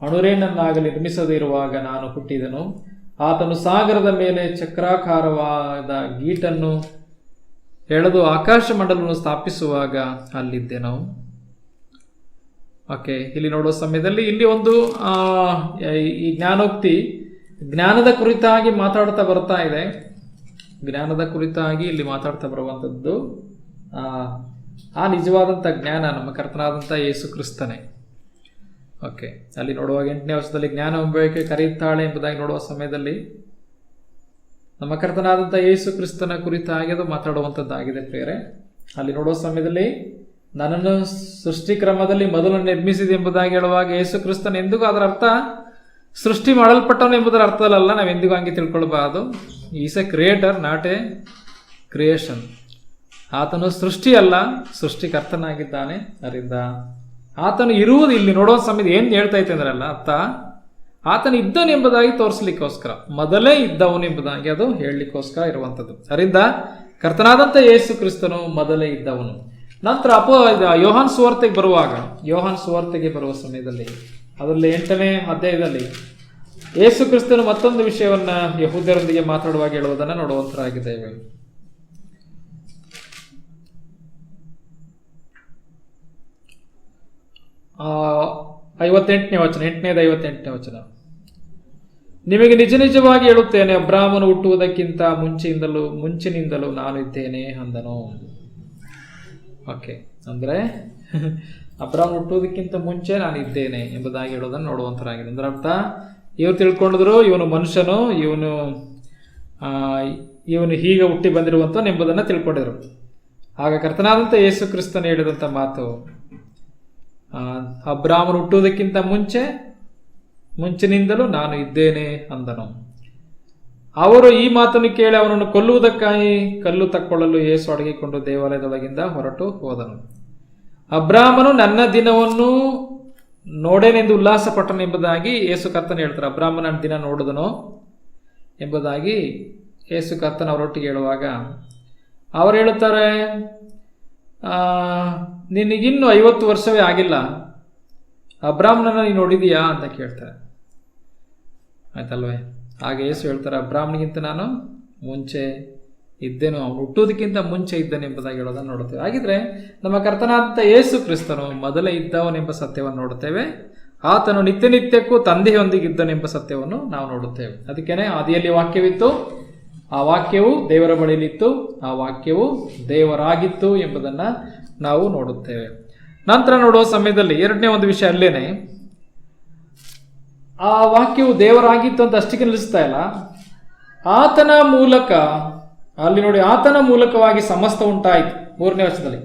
ಅಣುರೇಣನ್ನಾಗಲಿ ನಿರ್ಮಿಸದೇ ಇರುವಾಗ ನಾನು ಹುಟ್ಟಿದೆನು. ಆತನು ಸಾಗರದ ಮೇಲೆ ಚಕ್ರಾಕಾರವಾದ ಗೀಟನ್ನು ಎಳೆದು ಆಕಾಶ ಮಂಡಲವನ್ನು ಸ್ಥಾಪಿಸುವಾಗ ಅಲ್ಲಿದ್ದೆನು. ಓಕೆ, ಇಲ್ಲಿ ನೋಡುವ ಸಮಯದಲ್ಲಿ ಇಲ್ಲಿ ಒಂದು ಈ ಜ್ಞಾನೋಕ್ತಿ ಜ್ಞಾನದ ಕುರಿತಾಗಿ ಮಾತಾಡ್ತಾ ಬರ್ತಾ ಇದೆ. ಜ್ಞಾನದ ಕುರಿತಾಗಿ ಇಲ್ಲಿ ಮಾತಾಡ್ತಾ ಬರುವಂಥದ್ದು ಆ ನಿಜವಾದಂಥ ಜ್ಞಾನ ನಮ್ಮ ಕರ್ತನಾದಂಥ ಯೇಸು ಕ್ರಿಸ್ತನೇ. ಓಕೆ, ಅಲ್ಲಿ ನೋಡುವಾಗ 8ನೇ ವರ್ಷದಲ್ಲಿ ಜ್ಞಾನ ಎಂಬುವಕ್ಕೆ ಕರೆಯುತ್ತಾಳೆ ಎಂಬುದಾಗಿ ನೋಡುವ ಸಮಯದಲ್ಲಿ ನಮ್ಮ ಕರ್ತನಾದಂಥ ಯೇಸು ಕ್ರಿಸ್ತನ ಕುರಿತಾಗಿ ಅದು ಮಾತಾಡುವಂಥದ್ದಾಗಿದೆ ಪ್ರಿಯರೇ. ಅಲ್ಲಿ ನೋಡುವ ಸಮಯದಲ್ಲಿ ನನ್ನನ್ನು ಸೃಷ್ಟಿಕ್ರಮದಲ್ಲಿ ಮೊದಲು ನಿರ್ಮಿಸಿದೆ ಎಂಬುದಾಗಿ ಹೇಳುವಾಗ ಯೇಸು ಕ್ರಿಸ್ತನ ಎಂದಿಗೂ ಅದರ ಅರ್ಥ ಸೃಷ್ಟಿ ಮಾಡಲ್ಪಟ್ಟವನು ಎಂಬುದರ ಅರ್ಥದಲ್ಲ. ನಾವೆಂದಿಗೂ ಹಂಗೆ ತಿಳ್ಕೊಳ್ಬಾರ್ದು. Is a creator, not a creation. ಆತನು ಸೃಷ್ಟಿ ಅಲ್ಲ, ಸೃಷ್ಟಿಕರ್ತನಾಗಿದ್ದಾನೆ. ಅದರಿಂದ ಆತನು ಇರುವುದು ಇಲ್ಲಿ ನೋಡುವ ಸಮಯದಲ್ಲಿ ಏನು ಹೇಳ್ತಾ ಇತ್ತು ಅಂದ್ರಲ್ಲ ಅರ್ಥ, ಆತನು ಇದ್ದವನು ಎಂಬುದಾಗಿ ತೋರಿಸ್ಲಿಕ್ಕೋಸ್ಕರ, ಮೊದಲೇ ಇದ್ದವನು ಎಂಬುದಾಗಿ ಅದು ಹೇಳಲಿಕ್ಕೋಸ್ಕರ ಇರುವಂಥದ್ದು. ಅದರಿಂದ ಕರ್ತನಾದಂಥ ಯೇಸು ಕ್ರಿಸ್ತನು ಮೊದಲೇ ಇದ್ದವನು. ನಂತರ ಯೋಹಾನ್ ಸುವಾರ್ತೆಗೆ ಬರುವಾಗ, ಯೋಹಾನ್ ಸುವಾರ್ತೆಗೆ ಬರುವ ಸಮಯದಲ್ಲಿ ಅದರಲ್ಲಿ 8ನೇ ಅಧ್ಯಾಯದಲ್ಲಿ ಯೇಸು ಕ್ರಿಸ್ತನು ಮತ್ತೊಂದು ವಿಷಯವನ್ನ ಯಹೂದ್ಯರೊಂದಿಗೆ ಮಾತಾಡುವಾಗ ಹೇಳುವುದನ್ನು ನೋಡುವಂತರಾಗಿದ್ದೇವೆ. ಆ 58ನೇ ವಚನ, 8ನೇದು 58ನೇ ವಚನ. ನಿಮಗೆ ನಿಜ ನಿಜವಾಗಿ ಹೇಳುತ್ತೇನೆ, ಅಬ್ರಾಮನು ಹುಟ್ಟುವುದಕ್ಕಿಂತ ಮುಂಚಿನಿಂದಲೂ ನಾನು ಇದ್ದೇನೆ ಅಂದನು. ಓಕೆ, ಅಂದ್ರೆ ಅಬ್ರಾಮ್ ಹುಟ್ಟುವುದಕ್ಕಿಂತ ಮುಂಚೆ ನಾನು ಇದ್ದೇನೆ ಎಂಬುದಾಗಿ ಹೇಳೋದನ್ನು ನೋಡುವಂತರಾಗಿದೆ. ಅಂದ್ರೆ ಅರ್ಥ, ಇವ್ರು ತಿಳ್ಕೊಂಡಿದ್ರು ಇವನು ಮನುಷ್ಯನು, ಇವನು ಹೀಗೆ ಹುಟ್ಟಿ ಬಂದಿರುವಂತ ಎಂಬುದನ್ನು ತಿಳ್ಕೊಂಡಿದ್ರು. ಆಗ ಕರ್ತನಾದಂಥ ಯೇಸು ಕ್ರಿಸ್ತನು ಹೇಳಿದಂಥ ಮಾತು, ಅಬ್ರಾಮನು ಹುಟ್ಟುವುದಕ್ಕಿಂತ ಮುಂಚಿನಿಂದಲೂ ನಾನು ಇದ್ದೇನೆ ಅಂದನು. ಅವರು ಈ ಮಾತನ್ನು ಕೇಳಿ ಅವನನ್ನು ಕೊಲ್ಲುವುದಕ್ಕಾಗಿ ಕಲ್ಲು ತಕ್ಕೊಳ್ಳಲು ಯೇಸು ಅಡಗಿಕೊಂಡು ದೇವಾಲಯದೊಳಗಿಂದ ಹೊರಟು ಹೋದನು. ಅಬ್ರಾಮನು ನನ್ನ ದಿನವನ್ನು ನೋಡೇನೆಂದು ಉಲ್ಲಾಸ ಪಟ್ಟನು ಎಂಬುದಾಗಿ ಯೇಸು ಕರ್ತನು ಹೇಳ್ತಾರೆ. ಅಬ್ರಾಮನ ನನ್ನ ದಿನ ನೋಡಿದನು ಎಂಬುದಾಗಿ ಯೇಸು ಕರ್ತನ ಅವರೊಟ್ಟಿಗೆ ಹೇಳುವಾಗ ಅವರು ಹೇಳುತ್ತಾರೆ, ನಿನಗಿನ್ನೂ 50 ವರ್ಷವೇ ಆಗಿಲ್ಲ, ಅಬ್ರಾಮನನ್ನು ನೀನು ನೋಡಿದೀಯಾ ಅಂತ ಕೇಳ್ತಾರೆ. ಆಯ್ತಲ್ವೇ? ಹಾಗೆ ಯೇಸು ಹೇಳ್ತಾರೆ, ಅಬ್ರಾಮನಿಗಿಂತ ನಾನು ಮುಂಚೆ ಇದ್ದೇನು, ಅವನು ಹುಟ್ಟುವುದಕ್ಕಿಂತ ಮುಂಚೆ ಇದ್ದಾನೆ ಎಂಬುದಾಗಿ ಹೇಳೋದನ್ನು ನೋಡುತ್ತೇವೆ. ಹಾಗಿದ್ರೆ ನಮ್ಮ ಕರ್ತನಾದಂಥ ಯೇಸು ಕ್ರಿಸ್ತನು ಮೊದಲೇ ಇದ್ದವನೆಂಬ ಸತ್ಯವನ್ನು ನೋಡುತ್ತೇವೆ. ಆತನು ನಿತ್ಯ ನಿತ್ಯಕ್ಕೂ ತಂದೆಯೊಂದಿಗಿದ್ದನೆಂಬ ಸತ್ಯವನ್ನು ನಾವು ನೋಡುತ್ತೇವೆ. ಅದಕ್ಕೇನೆ ಆದಿಯಲ್ಲಿ ವಾಕ್ಯವಿತ್ತು, ಆ ವಾಕ್ಯವು ದೇವರ ಬಳಿಯಲ್ಲಿತ್ತು, ಆ ವಾಕ್ಯವು ದೇವರಾಗಿತ್ತು ಎಂಬುದನ್ನು ನಾವು ನೋಡುತ್ತೇವೆ. ನಂತರ ನೋಡುವ ಸಮಯದಲ್ಲಿ 2ನೇ ಒಂದು ವಿಷಯ ಅಲ್ಲೇನೆ, ಆ ವಾಕ್ಯವು ದೇವರಾಗಿತ್ತು ಅಂತ ಅಷ್ಟಕ್ಕೆ ನಿಲ್ಲಿಸ್ತಾ ಇಲ್ಲ, ಆತನ ಮೂಲಕ, ಅಲ್ಲಿ ನೋಡಿ, ಆತನ ಮೂಲಕವಾಗಿ ಸಮಸ್ತ ಉಂಟಾಯಿತು. 3ನೇ ವಚನದಲ್ಲಿ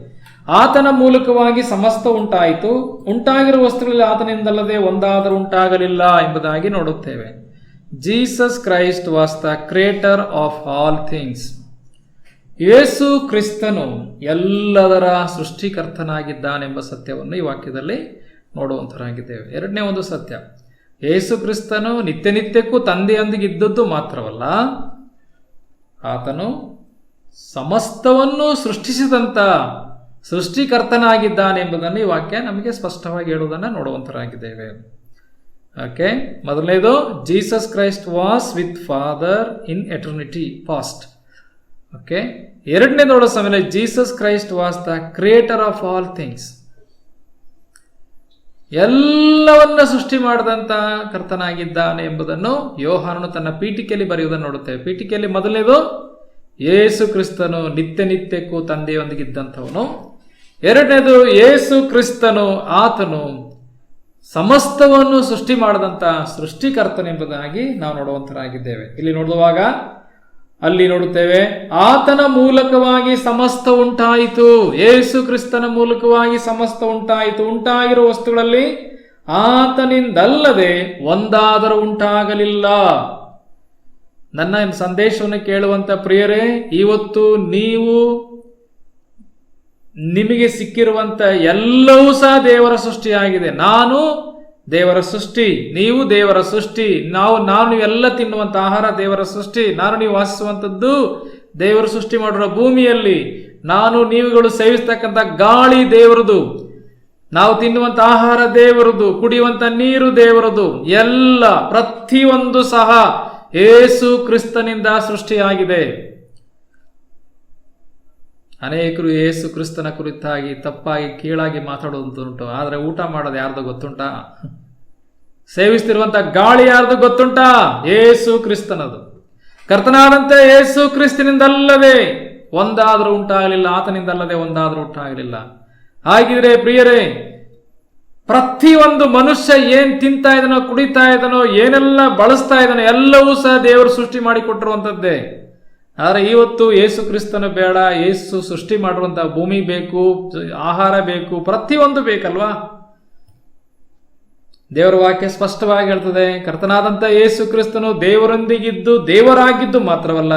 ಆತನ ಮೂಲಕವಾಗಿ ಸಮಸ್ತ ಉಂಟಾಯಿತು, ಉಂಟಾಗಿರುವ ವಸ್ತುಗಳಲ್ಲಿ ಆತನಿಂದಲ್ಲದೆ ಒಂದಾದರೂ ಉಂಟಾಗಲಿಲ್ಲ ಎಂಬುದಾಗಿ ನೋಡುತ್ತೇವೆ. Jesus Christ was the creator of all things. ಯೇಸು ಕ್ರಿಸ್ತನು ಎಲ್ಲದರ ಸೃಷ್ಟಿಕರ್ತನಾಗಿದ್ದಾನೆಂಬ ಸತ್ಯವನ್ನು ಈ ವಾಕ್ಯದಲ್ಲಿ ನೋಡುವಂತರಾಗಿದ್ದೇವೆ. ಎರಡನೇ ಒಂದು ಸತ್ಯ, ಯೇಸು ಕ್ರಿಸ್ತನು ನಿತ್ಯ ನಿತ್ಯಕ್ಕೂ ತಂದೆಯೊಂದಿಗೆ ಇದ್ದದ್ದು ಮಾತ್ರವಲ್ಲ, ಆತನು ಸಮಸ್ತವನ್ನು ಸೃಷ್ಟಿಸಿದಂಥ ಸೃಷ್ಟಿಕರ್ತನಾಗಿದ್ದಾನೆ ಎಂಬುದನ್ನು ಈ ವಾಕ್ಯ ನಮಗೆ ಸ್ಪಷ್ಟವಾಗಿ ಹೇಳುವುದನ್ನು ನೋಡುವಂತರಾಗಿದ್ದೇವೆ. ಓಕೆ, ಮೊದಲನೇದು, Jesus Christ was with father in eternity past. Okay, ಎರಡನೇ ನೋಡೋ ಸಮಯ Jesus Christ was the creator of all things. ಎಲ್ಲವನ್ನ ಸೃಷ್ಟಿ ಮಾಡಿದಂತ ಕರ್ತನಾಗಿದ್ದಾನೆ ಎಂಬುದನ್ನು ಯೋಹಾನನು ತನ್ನ ಪೀಠಿಕೆಯಲ್ಲಿ ಬರೆಯುವುದನ್ನು ನೋಡುತ್ತೇವೆ. ಪೀಠಿಕೆಯಲ್ಲಿ ಮೊದಲನೇದು, ಯೇಸು ಕ್ರಿಸ್ತನು ನಿತ್ಯ ನಿತ್ಯಕ್ಕೂ ತಂದೆಯೊಂದಿಗಿದ್ದಂಥವನು. ಎರಡನೇದು, ಯೇಸು ಕ್ರಿಸ್ತನು ಆತನು ಸಮಸ್ತವನ್ನು ಸೃಷ್ಟಿ ಮಾಡಿದಂಥ ಸೃಷ್ಟಿಕರ್ತನೆಂಬುದಾಗಿ ನಾವು ನೋಡುವಂತರಾಗಿದ್ದೇವೆ. ಇಲ್ಲಿ ನೋಡುವಾಗ ಅಲ್ಲಿ ನೋಡುತ್ತೇವೆ, ಆತನ ಮೂಲಕವಾಗಿ ಸಮಸ್ತ ಉಂಟಾಯಿತು. ಯೇಸು ಕ್ರಿಸ್ತನ ಮೂಲಕವಾಗಿ ಸಮಸ್ತ ಉಂಟಾಯಿತು. ಉಂಟಾಗಿರುವ ವಸ್ತುಗಳಲ್ಲಿ ಆತನಿಂದಲ್ಲದೆ ಒಂದಾದರೂ ಉಂಟಾಗಲಿಲ್ಲ. ನನ್ನ ಸಂದೇಶವನ್ನು ಕೇಳುವಂತ ಪ್ರಿಯರೇ, ಇವತ್ತು ನಿಮಗೆ ಸಿಕ್ಕಿರುವಂತ ಎಲ್ಲವೂ ಸಹ ದೇವರ ಸೃಷ್ಟಿಯಾಗಿದೆ. ನಾನು ದೇವರ ಸೃಷ್ಟಿ, ನೀವು ದೇವರ ಸೃಷ್ಟಿ, ನಾನು ನೀವೆಲ್ಲ ತಿನ್ನುವಂತ ಆಹಾರ ದೇವರ ಸೃಷ್ಟಿ, ನಾನು ನೀವು ವಾಸಿಸುವಂಥದ್ದು ದೇವರು ಸೃಷ್ಟಿ ಮಾಡಿರೋ ಭೂಮಿಯಲ್ಲಿ, ನೀವುಗಳು ಸೇವಿಸ್ತಕ್ಕಂಥ ಗಾಳಿ ದೇವರದು, ನಾವು ತಿನ್ನುವಂತ ಆಹಾರ ದೇವರದು, ಕುಡಿಯುವಂತ ನೀರು ದೇವರದು, ಎಲ್ಲ ಪ್ರತಿಯೊಂದು ಸಹ ಯೇಸು ಕ್ರಿಸ್ತನಿಂದ ಸೃಷ್ಟಿಯಾಗಿದೆ. ಅನೇಕರು ಯೇಸು ಕ್ರಿಸ್ತನ ಕುರಿತಾಗಿ ತಪ್ಪಾಗಿ ಕೀಳಾಗಿ ಮಾತಾಡೋದುಂಟು. ಆದರೆ ಊಟ ಮಾಡೋದು ಯಾರ್ದು ಗೊತ್ತುಂಟಾ? ಸೇವಿಸ್ತಿರುವಂತ ಗಾಳಿ ಯಾರ್ದು ಗೊತ್ತುಂಟಾ? ಯೇಸು ಕ್ರಿಸ್ತನದು. ಕರ್ತನಾದಂತೆ ಯೇಸು ಕ್ರಿಸ್ತನಿಂದಲ್ಲದೆ ಒಂದಾದರೂ ಉಂಟಾಗಲಿಲ್ಲ, ಆತನಿಂದಲ್ಲದೆ ಒಂದಾದರೂ ಉಂಟಾಗಲಿಲ್ಲ. ಹಾಗಿದ್ರೆ ಪ್ರಿಯರೇ, ಪ್ರತಿಯೊಂದು ಮನುಷ್ಯ ಏನ್ ತಿಂತಾ ಇದನೋ, ಕುಡಿತಾ ಇದನೋ, ಏನೆಲ್ಲ ಬಳಸ್ತಾ ಇದನೋ ಎಲ್ಲವೂ ಸಹ ದೇವರು ಸೃಷ್ಟಿ ಮಾಡಿಕೊಟ್ಟಿರುವಂಥದ್ದೇ. ಆದರೆ ಇವತ್ತು ಯೇಸು ಕ್ರಿಸ್ತನು ಬೇಡ, ಯೇಸು ಸೃಷ್ಟಿ ಮಾಡಿರುವಂತಹ ಭೂಮಿ ಬೇಕು, ಆಹಾರ ಬೇಕು, ಪ್ರತಿಯೊಂದು ಬೇಕಲ್ವಾ? ದೇವರ ವಾಕ್ಯ ಸ್ಪಷ್ಟವಾಗಿ ಹೇಳ್ತದೆ, ಕರ್ತನಾದಂಥ ಯೇಸು ಕ್ರಿಸ್ತನು ದೇವರೊಂದಿಗಿದ್ದು ದೇವರಾಗಿದ್ದು ಮಾತ್ರವಲ್ಲ,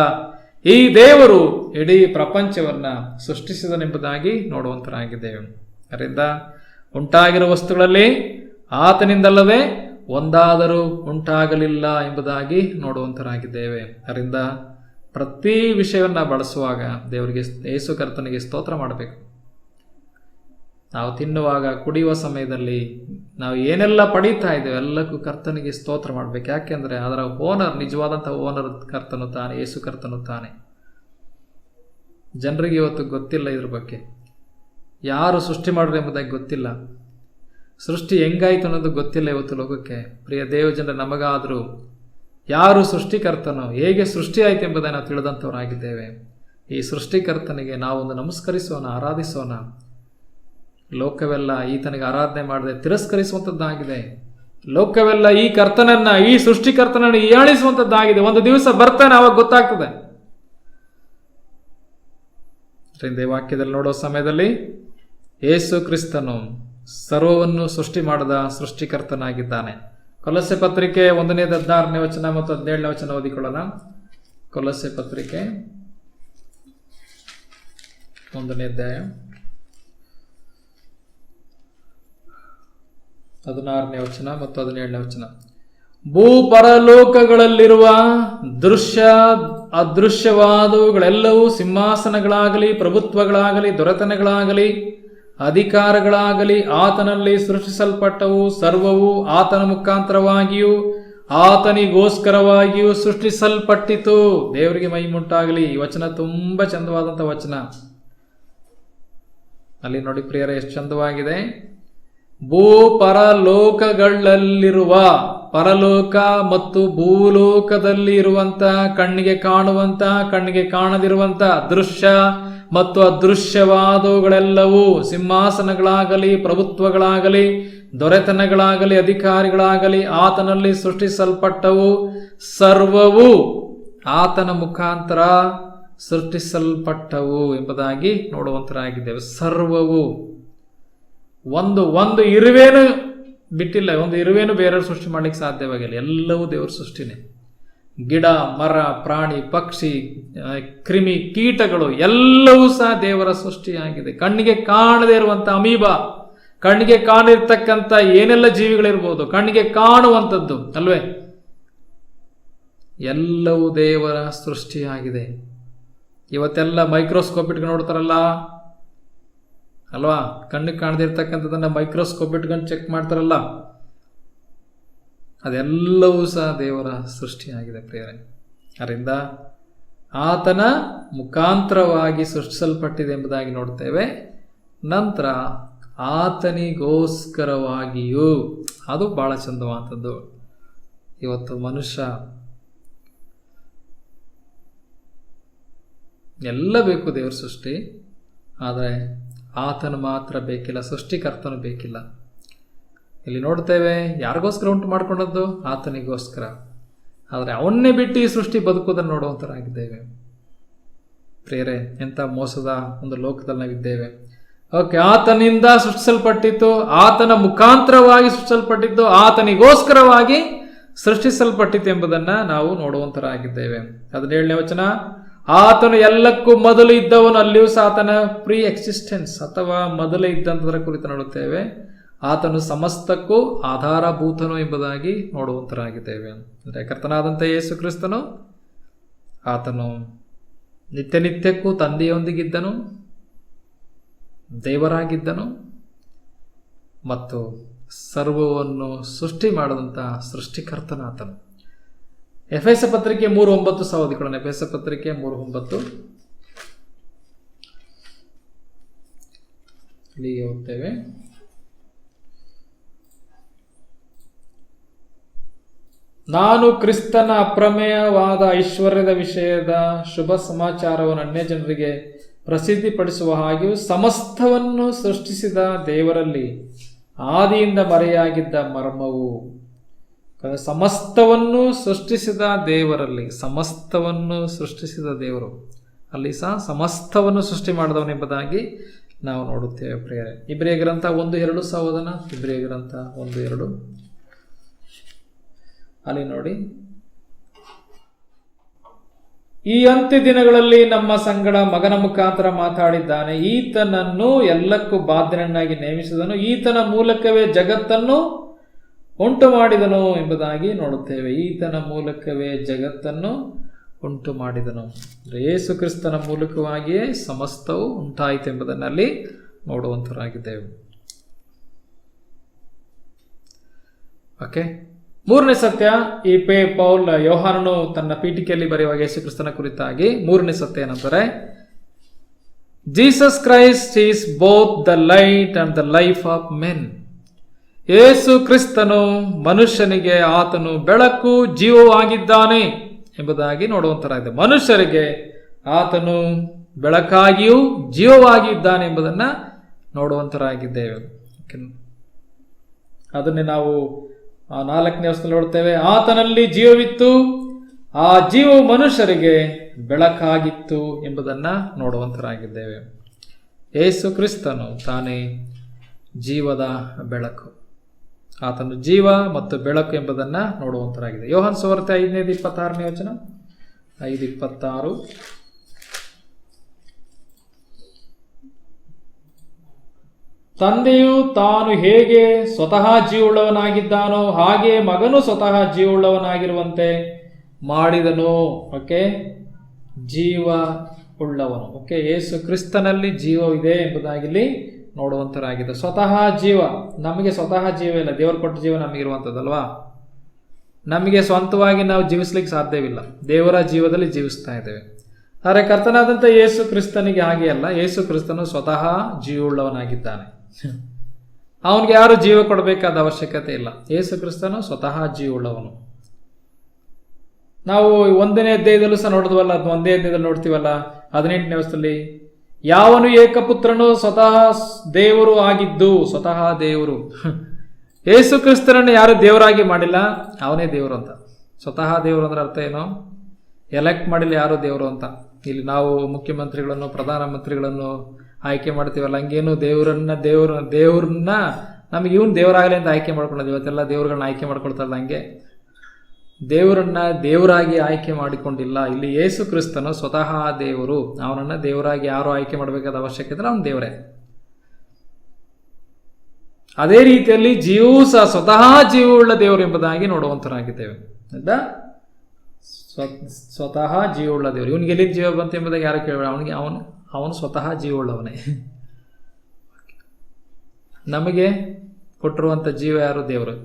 ಈ ದೇವರು ಇಡೀ ಪ್ರಪಂಚವನ್ನ ಸೃಷ್ಟಿಸಿದನೆಂಬುದಾಗಿ ನೋಡುವಂತರಾಗಿದ್ದೇವೆ. ಅದರಿಂದ ಉಂಟಾಗಿರುವ ವಸ್ತುಗಳಲ್ಲಿ ಆತನಿಂದಲ್ಲದೆ ಒಂದಾದರೂ ಉಂಟಾಗಲಿಲ್ಲ ಎಂಬುದಾಗಿ ನೋಡುವಂತರಾಗಿದ್ದೇವೆ. ಅದರಿಂದ ಪ್ರತಿ ವಿಷಯವನ್ನ ಬಳಸುವಾಗ ದೇವರಿಗೆ, ಯೇಸು ಕರ್ತನಿಗೆ ಸ್ತೋತ್ರ ಮಾಡಬೇಕು. ನಾವು ತಿನ್ನುವಾಗ, ಕುಡಿಯುವ ಸಮಯದಲ್ಲಿ ನಾವು ಏನೆಲ್ಲ ಪಡೀತಾ ಇದ್ದೇವೆ ಎಲ್ಲಕ್ಕೂ ಕರ್ತನಿಗೆ ಸ್ತೋತ್ರ ಮಾಡಬೇಕು. ಯಾಕೆಂದ್ರೆ ಅದರ ಓನರ್, ನಿಜವಾದಂತಹ ಓನರ್ ಕರ್ತನು ತಾನೆ, ಯೇಸು ಕರ್ತನು ತಾನೆ. ಜನರಿಗೆ ಇವತ್ತು ಗೊತ್ತಿಲ್ಲ ಇದ್ರ ಬಗ್ಗೆ, ಯಾರು ಸೃಷ್ಟಿ ಮಾಡ್ರು ಎಂಬುದಾಗಿ ಗೊತ್ತಿಲ್ಲ, ಸೃಷ್ಟಿ ಹೆಂಗಾಯ್ತು ಅನ್ನೋದು ಗೊತ್ತಿಲ್ಲ ಇವತ್ತು ಲೋಕಕ್ಕೆ. ಪ್ರಿಯ ದೇವಜನ, ನಮಗಾದರೂ ಯಾರು ಸೃಷ್ಟಿಕರ್ತನೋ, ಹೇಗೆ ಸೃಷ್ಟಿ ಆಯ್ತು ಎಂಬುದನ್ನು ನಾವು ತಿಳಿದಂಥವರಾಗಿದ್ದೇವೆ. ಈ ಸೃಷ್ಟಿಕರ್ತನಿಗೆ ನಾವೊಂದು ನಮಸ್ಕರಿಸೋಣ, ಆರಾಧಿಸೋಣ. ಲೋಕವೆಲ್ಲ ಈತನಿಗೆ ಆರಾಧನೆ ಮಾಡದೆ ತಿರಸ್ಕರಿಸುವಂಥದ್ದಾಗಿದೆ. ಲೋಕವೆಲ್ಲ ಈ ಕರ್ತನನ್ನ, ಈ ಸೃಷ್ಟಿಕರ್ತನನ್ನು ಹೀಯಾಳಿಸುವಂಥದ್ದಾಗಿದೆ. ಒಂದು ದಿವಸ ಬರ್ತಾನೆ, ಅವಾಗ ಗೊತ್ತಾಗ್ತದೆ. ವಾಕ್ಯದಲ್ಲಿ ನೋಡೋ ಸಮಯದಲ್ಲಿ ಯೇಸು ಕ್ರಿಸ್ತನು ಸರ್ವವನ್ನು ಸೃಷ್ಟಿ ಮಾಡಿದ ಸೃಷ್ಟಿಕರ್ತನಾಗಿದ್ದಾನೆ. ಕೊಲೊಸ್ಸೆ ಪತ್ರಿಕೆ 1ನೇ 16ನೇ ವಚನ ಮತ್ತು 17ನೇ ವಚನ ಓದಿಕೊಳ್ಳೋಣ. ಕೊಲೊಸ್ಸೆ ಪತ್ರಿಕೆ 1ನೇ ಅಧ್ಯಾಯ 16ನೇ ವಚನ ಮತ್ತು 17ನೇ ವಚನ. ಭೂಪರಲೋಕಗಳಲ್ಲಿರುವ ದೃಶ್ಯ ಅದೃಶ್ಯವಾದವುಗಳೆಲ್ಲವೂ, ಸಿಂಹಾಸನಗಳಾಗಲಿ, ಪ್ರಭುತ್ವಗಳಾಗಲಿ, ದೊರೆತನಗಳಾಗಲಿ, ಅಧಿಕಾರಗಳಾಗಲಿ ಆತನಲ್ಲಿ ಸೃಷ್ಟಿಸಲ್ಪಟ್ಟವು. ಸರ್ವವು ಆತನ ಮುಖಾಂತರವಾಗಿಯೂ ಆತನಿಗೋಸ್ಕರವಾಗಿಯೂ ಸೃಷ್ಟಿಸಲ್ಪಟ್ಟಿತು. ದೇವರಿಗೆ ಮಹಿಮುಂಟಾಗಲಿ. ಈ ವಚನ ತುಂಬಾ ಚಂದವಾದಂಥ ವಚನ. ಅಲ್ಲಿ ನೋಡಿ ಪ್ರಿಯರೇ, ಎಷ್ಟು ಚಂದವಾಗಿದೆ. ಪರಲೋಕಗಳಲ್ಲಿರುವ, ಪರಲೋಕ ಮತ್ತು ಭೂಲೋಕದಲ್ಲಿ ಇರುವಂತ, ಕಣ್ಣಿಗೆ ಕಾಣುವಂತ, ಕಣ್ಣಿಗೆ ಕಾಣದಿರುವಂತ ದೃಶ್ಯ ಮತ್ತು ಅದೃಶ್ಯವಾದವುಗಳೆಲ್ಲವೂ, ಸಿಂಹಾಸನಗಳಾಗಲಿ, ಪ್ರಭುತ್ವಗಳಾಗಲಿ, ದೊರೆತನಗಳಾಗಲಿ, ಅಧಿಕಾರಿಗಳಾಗಲಿ ಆತನಲ್ಲಿ ಸೃಷ್ಟಿಸಲ್ಪಟ್ಟವು. ಸರ್ವವು ಆತನ ಮುಖಾಂತರ ಸೃಷ್ಟಿಸಲ್ಪಟ್ಟವು ಎಂಬುದಾಗಿ ನೋಡುವಂತರಾಗಿದ್ದೇವೆ. ಸರ್ವವು, ಒಂದು ಇರುವೇನು ಬಿಟ್ಟಿಲ್ಲ, ಒಂದು ಇರುವೇನು ಬೇರೆಯವರು ಸೃಷ್ಟಿ ಮಾಡ್ಲಿಕ್ಕೆ ಸಾಧ್ಯವಾಗಿಲ್ಲ. ಎಲ್ಲವೂ ದೇವರ ಸೃಷ್ಟಿನೇ. ಗಿಡ ಮರ ಪ್ರಾಣಿ ಪಕ್ಷಿ ಕ್ರಿಮಿ ಕೀಟಗಳು ಎಲ್ಲವೂ ಸಹ ದೇವರ ಸೃಷ್ಟಿಯಾಗಿದೆ. ಕಣ್ಣಿಗೆ ಕಾಣದೇ ಇರುವಂಥ ಅಮೀಬಾ, ಕಣ್ಣಿಗೆ ಕಾಣಿರ್ತಕ್ಕಂಥ ಏನೆಲ್ಲ ಜೀವಿಗಳಿರ್ಬೋದು, ಕಣ್ಣಿಗೆ ಕಾಣುವಂಥದ್ದು ಅಲ್ವೇ, ಎಲ್ಲವೂ ದೇವರ ಸೃಷ್ಟಿಯಾಗಿದೆ. ಇವತ್ತೆಲ್ಲ ಮೈಕ್ರೋಸ್ಕೋಪ್ ಇಟ್ಕೊಂಡು ನೋಡ್ತಾರಲ್ಲ ಅಲ್ವಾ, ಕಣ್ಣಿಗೆ ಕಾಣದೇ ಇರ್ತಕ್ಕಂಥದ್ದನ್ನ ಮೈಕ್ರೋಸ್ಕೋಪ್ ಇಟ್ಕೊಂಡು ಚೆಕ್ ಮಾಡ್ತಾರಲ್ಲ, ಅದೆಲ್ಲವೂ ಸಹ ದೇವರ ಸೃಷ್ಟಿಯಾಗಿದೆ ಪ್ರಿಯರೇ. ಅದರಿಂದ ಆತನ ಮುಖಾಂತರವಾಗಿ ಸೃಷ್ಟಿಸಲ್ಪಟ್ಟಿದೆ ಎಂಬುದಾಗಿ ನೋಡ್ತೇವೆ. ನಂತರ ಆತನಿಗೋಸ್ಕರವಾಗಿಯೂ, ಅದು ಬಹಳ ಚಂದವಾದದ್ದು. ಇವತ್ತು ಮನುಷ್ಯ ಎಲ್ಲ ಬೇಕು ದೇವರ ಸೃಷ್ಟಿ, ಆದರೆ ಆತನು ಮಾತ್ರ ಬೇಕಿಲ್ಲ, ಸೃಷ್ಟಿಕರ್ತನು ಬೇಕಿಲ್ಲ. ಇಲ್ಲಿ ನೋಡ್ತೇವೆ ಯಾರಿಗೋಸ್ಕರ ಉಂಟು ಮಾಡಿಕೊಂಡದ್ದು, ಆತನಿಗೋಸ್ಕರ. ಆದರೆ ಅವನ್ನೇ ಬಿಟ್ಟು ಈ ಸೃಷ್ಟಿ ಬದುಕುವುದನ್ನು ನೋಡುವಂತರಾಗಿದ್ದೇವೆ ಪ್ರಿಯರೇ. ಎಂಥ ಮೋಸದ ಒಂದು ಲೋಕದಲ್ಲಿ ನಾವಿದ್ದೇವೆ. ಓಕೆ, ಆತನಿಂದ ಸೃಷ್ಟಿಸಲ್ಪಟ್ಟಿತ್ತು, ಆತನ ಮುಖಾಂತರವಾಗಿ ಸೃಷ್ಟಿಸಲ್ಪಟ್ಟಿದ್ದು, ಆತನಿಗೋಸ್ಕರವಾಗಿ ಸೃಷ್ಟಿಸಲ್ಪಟ್ಟಿತ್ತು ಎಂಬುದನ್ನು ನಾವು ನೋಡುವಂತರಾಗಿದ್ದೇವೆ. 17ನೇ ವಚನ, ಆತನು ಎಲ್ಲಕ್ಕೂ ಮೊದಲು ಇದ್ದವನು, ಅಲ್ಲಿಯೂ ಸಹ ಆತನ ಪ್ರೀ ಎಕ್ಸಿಸ್ಟೆನ್ಸ್ ಅಥವಾ ಮೊದಲೇ ಇದ್ದಂಥದರ ಕುರಿತು ನೋಡುತ್ತೇವೆ. ಆತನು ಸಮಸ್ತಕ್ಕೂ ಆಧಾರಭೂತನು ಎಂಬುದಾಗಿ ನೋಡುವಂತರಾಗಿದ್ದೇವೆ. ಅಂದರೆ ಕರ್ತನಾದಂಥ ಯೇಸು ಕ್ರಿಸ್ತನು, ಆತನು ನಿತ್ಯ ನಿತ್ಯಕ್ಕೂ ತಂದೆಯೊಂದಿಗಿದ್ದನು, ದೇವರಾಗಿದ್ದನು ಮತ್ತು ಸರ್ವವನ್ನು ಸೃಷ್ಟಿ ಮಾಡಿದಂಥ ಸೃಷ್ಟಿಕರ್ತನಾತನು. ಎಫೆಸ ಪತ್ರಿಕೆ 3:9 ಸಹ ಓದಿಕೊಳ್ಳೋಣ. ಎಫೆಸ ಪತ್ರಿಕೆ 3:9 ಇಲ್ಲಿಗೆ ಓದ್ತೇವೆ. ನಾನು ಕ್ರಿಸ್ತನ ಅಪ್ರಮೇಯವಾದ ಐಶ್ವರ್ಯದ ವಿಷಯದ ಶುಭ ಸಮಾಚಾರವನ್ನು ಅನ್ಯ ಜನರಿಗೆ ಪ್ರಸಿದ್ಧಿಪಡಿಸುವ ಹಾಗೆಯೂ ಸಮಸ್ತವನ್ನು ಸೃಷ್ಟಿಸಿದ ದೇವರಲ್ಲಿ ಆದಿಯಿಂದ ಮರೆಯಾಗಿದ್ದ ಮರ್ಮವು, ಸಮಸ್ತವನ್ನು ಸೃಷ್ಟಿಸಿದ ದೇವರಲ್ಲಿ, ಸಮಸ್ತವನ್ನು ಸೃಷ್ಟಿಸಿದ ದೇವರು, ಅಲ್ಲಿ ಸಹ ಸಮಸ್ತವನ್ನು ಸೃಷ್ಟಿ ಮಾಡಿದವನೆಂಬುದಾಗಿ ನಾವು ನೋಡುತ್ತೇವೆ ಪ್ರಿಯರೇ. ಇಬ್ರಿಯ ಗ್ರಂಥ 1:2 ಸಹ ಓದೋಣ. ಇಬ್ರಿಯ ಗ್ರಂಥ 1:2 ಅಲ್ಲಿ ನೋಡಿ, ಈ ಅಂತ್ಯ ದಿನಗಳಲ್ಲಿ ನಮ್ಮ ಸಂಗಡ ಮಗನ ಮುಖಾಂತರ ಮಾತಾಡಿದ್ದಾನೆ, ಈತನನ್ನು ಎಲ್ಲಕ್ಕೂ ಬಾಧ್ಯನನ್ನಾಗಿ ನೇಮಿಸಿದನು, ಈತನ ಮೂಲಕವೇ ಜಗತ್ತನ್ನು ಉಂಟು ಮಾಡಿದನು ಎಂಬುದಾಗಿ ನೋಡುತ್ತೇವೆ. ಈತನ ಮೂಲಕವೇ ಜಗತ್ತನ್ನು ಉಂಟು ಮಾಡಿದನು. ಯೇಸು ಕ್ರಿಸ್ತನ ಮೂಲಕವಾಗಿಯೇ ಸಮಸ್ತವು ಉಂಟಾಯಿತು ಎಂಬುದನ್ನಲ್ಲಿ ನೋಡುವಂತರಾಗಿದ್ದೇವೆ. ಓಕೆ, ಮೂರನೇ ಸತ್ಯ, ಈ ಪೌಲ್ ಯೋಹಾನನು ತನ್ನ ಪೀಠಿಕೆಯಲ್ಲಿ ಬರೆಯುವಾಗ ಯೇಸು ಕ್ರಿಸ್ತನ ಕುರಿತಾಗಿ ಮೂರನೇ ಸತ್ಯ ಏನಂತಾರೆ, Jesus Christ is both the light and the life of men. ಯೇಸು ಕ್ರಿಸ್ತನು ಮನುಷ್ಯನಿಗೆ ಆತನು ಬೆಳಕು ಜೀವವಾಗಿದ್ದಾನೆ ಎಂಬುದಾಗಿ ನೋಡುವಂತರಾಗಿದೆ. ಮನುಷ್ಯರಿಗೆ ಆತನು ಬೆಳಕಾಗಿಯೂ ಜೀವವಾಗಿದ್ದಾನೆ ಎಂಬುದನ್ನ ನೋಡುವಂತರಾಗಿದ್ದೇವೆ. ಅದನ್ನೇ ನಾವು 4ನೇ ವರ್ಷದಲ್ಲಿ ನೋಡ್ತೇವೆ, ಆತನಲ್ಲಿ ಜೀವವಿತ್ತು, ಆ ಜೀವವು ಮನುಷ್ಯರಿಗೆ ಬೆಳಕಾಗಿತ್ತು ಎಂಬುದನ್ನ ನೋಡುವಂತರಾಗಿದ್ದೇವೆ. ಯೇಸು ಕ್ರಿಸ್ತನು ತಾನೇ ಜೀವದ ಬೆಳಕು, ಆತನು ಜೀವ ಮತ್ತು ಬೆಳಕು ಎಂಬುದನ್ನ ನೋಡುವಂತರಾಗಿದೆ. ಯೋಹಾನ ಸುವಾರ್ತೆ 5:26 ವಚನ, 5:26, ತಂದೆಯು ತಾನು ಹೇಗೆ ಸ್ವತಃ ಜೀವವುಳ್ಳವನಾಗಿದ್ದಾನೋ ಹಾಗೆ ಮಗನು ಸ್ವತಃ ಜೀವವುಳ್ಳವನಾಗಿರುವಂತೆ ಮಾಡಿದನು. ಓಕೆ, ಜೀವ ಉಳ್ಳವನು. ಓಕೆ, ಯೇಸು ಕ್ರಿಸ್ತನಲ್ಲಿ ಜೀವವಿದೆ ಎಂಬುದಾಗಿಲ್ಲಿ ನೋಡುವಂತರಾಗಿದೆ. ಸ್ವತಃ ಜೀವ, ನಮಗೆ ಸ್ವತಃ ಜೀವ ಇಲ್ಲ, ದೇವರು ಕೊಟ್ಟ ಜೀವ ನಮಗಿರುವಂಥದ್ದಲ್ವಾ. ನಮಗೆ ಸ್ವಂತವಾಗಿ ನಾವು ಜೀವಿಸ್ಲಿಕ್ಕೆ ಸಾಧ್ಯವಿಲ್ಲ, ದೇವರ ಜೀವದಲ್ಲಿ ಜೀವಿಸ್ತಾ ಇದ್ದೇವೆ. ಆದರೆ ಕರ್ತನಾದಂಥ ಯೇಸು ಕ್ರಿಸ್ತನಿಗೆ ಹಾಗೆ ಅಲ್ಲ. ಯೇಸು ಕ್ರಿಸ್ತನು ಸ್ವತಃ ಜೀವವುಳ್ಳವನಾಗಿದ್ದಾನೆ, ಅವನಿಗೆ ಯಾರು ಜೀವ ಕೊಡಬೇಕಾದ ಅವಶ್ಯಕತೆ ಇಲ್ಲ. ಯೇಸು ಕ್ರಿಸ್ತನು ಸ್ವತಃ ಜೀವವುಳ್ಳವನು. ನಾವು 1ನೇ ಅಧ್ಯಾಯದಲ್ಲೂ ಸಹ ನೋಡಿದ್ವಲ್ಲ, ಅದು 1ನೇ ಅಧ್ಯಾಯದಲ್ಲಿ ನೋಡ್ತೀವಲ್ಲ, 18ನೇ ವರ್ಷದಲ್ಲಿ, ಯಾವನು ಏಕಪುತ್ರನು ಸ್ವತಃ ದೇವರು ಆಗಿದ್ದು, ಸ್ವತಃ ದೇವರು. ಯೇಸು ಕ್ರಿಸ್ತನನ್ನು ಯಾರು ದೇವರಾಗಿ ಮಾಡಿಲ್ಲ, ಅವನೇ ದೇವರು ಅಂತ. ಸ್ವತಃ ದೇವರು ಅಂದ್ರೆ ಅರ್ಥ ಏನು? ಎಲೆಕ್ಟ್ ಮಾಡಿಲ್ಲ ಯಾರು ದೇವರು ಅಂತ. ಇಲ್ಲಿ ನಾವು ಮುಖ್ಯಮಂತ್ರಿಗಳನ್ನು ಪ್ರಧಾನಮಂತ್ರಿಗಳನ್ನು ಆಯ್ಕೆ ಮಾಡ್ತೀವಲ್ಲ, ಹಂಗೇನು ದೇವ್ರನ್ನ ನಮಗೆ ಇವನು ದೇವರಾಗಲಿ ಅಂತ ಆಯ್ಕೆ ಮಾಡ್ಕೊಳ್ಳೋದು. ಇವತ್ತೆಲ್ಲ ದೇವ್ರುಗಳನ್ನ ಆಯ್ಕೆ ಮಾಡ್ಕೊಳ್ತಾರಲ್ಲ, ಹಂಗೆ ದೇವರನ್ನ ದೇವರಾಗಿ ಆಯ್ಕೆ ಮಾಡಿಕೊಂಡಿಲ್ಲ. ಇಲ್ಲಿ ಯೇಸು ಕ್ರಿಸ್ತನು ಸ್ವತಃ ದೇವರು. ಅವನನ್ನ ದೇವರಾಗಿ ಯಾರು ಆಯ್ಕೆ ಮಾಡಬೇಕಾದ ಅವಶ್ಯಕತೆ ಇಲ್ಲ, ಅವನು ದೇವರೇ. ಅದೇ ರೀತಿಯಲ್ಲಿ ಜೀವವು ಸಹ ಸ್ವತಃ ಜೀವವುಳ್ಳ ದೇವರು ಎಂಬುದಾಗಿ ನೋಡುವಂತರಾಗಿದ್ದೇವೆ. ಆಯ್ತಾ? ಸ್ವತಃ ಜೀವವುಳ್ಳ ದೇವರು. ಇವನಿಗೆ ಎಲ್ಲಿ ಜೀವ ಬಂತು ಎಂಬುದಾಗಿ ಯಾರು ಕೇಳಬೇಡ. ಅವನು ಸ್ವತಃ ಜೀವವುಳ್ಳವನೇ. ನಮಗೆ ಕೊಟ್ಟಿರುವಂಥ ಜೀವ ಯಾರು? ದೇವರು.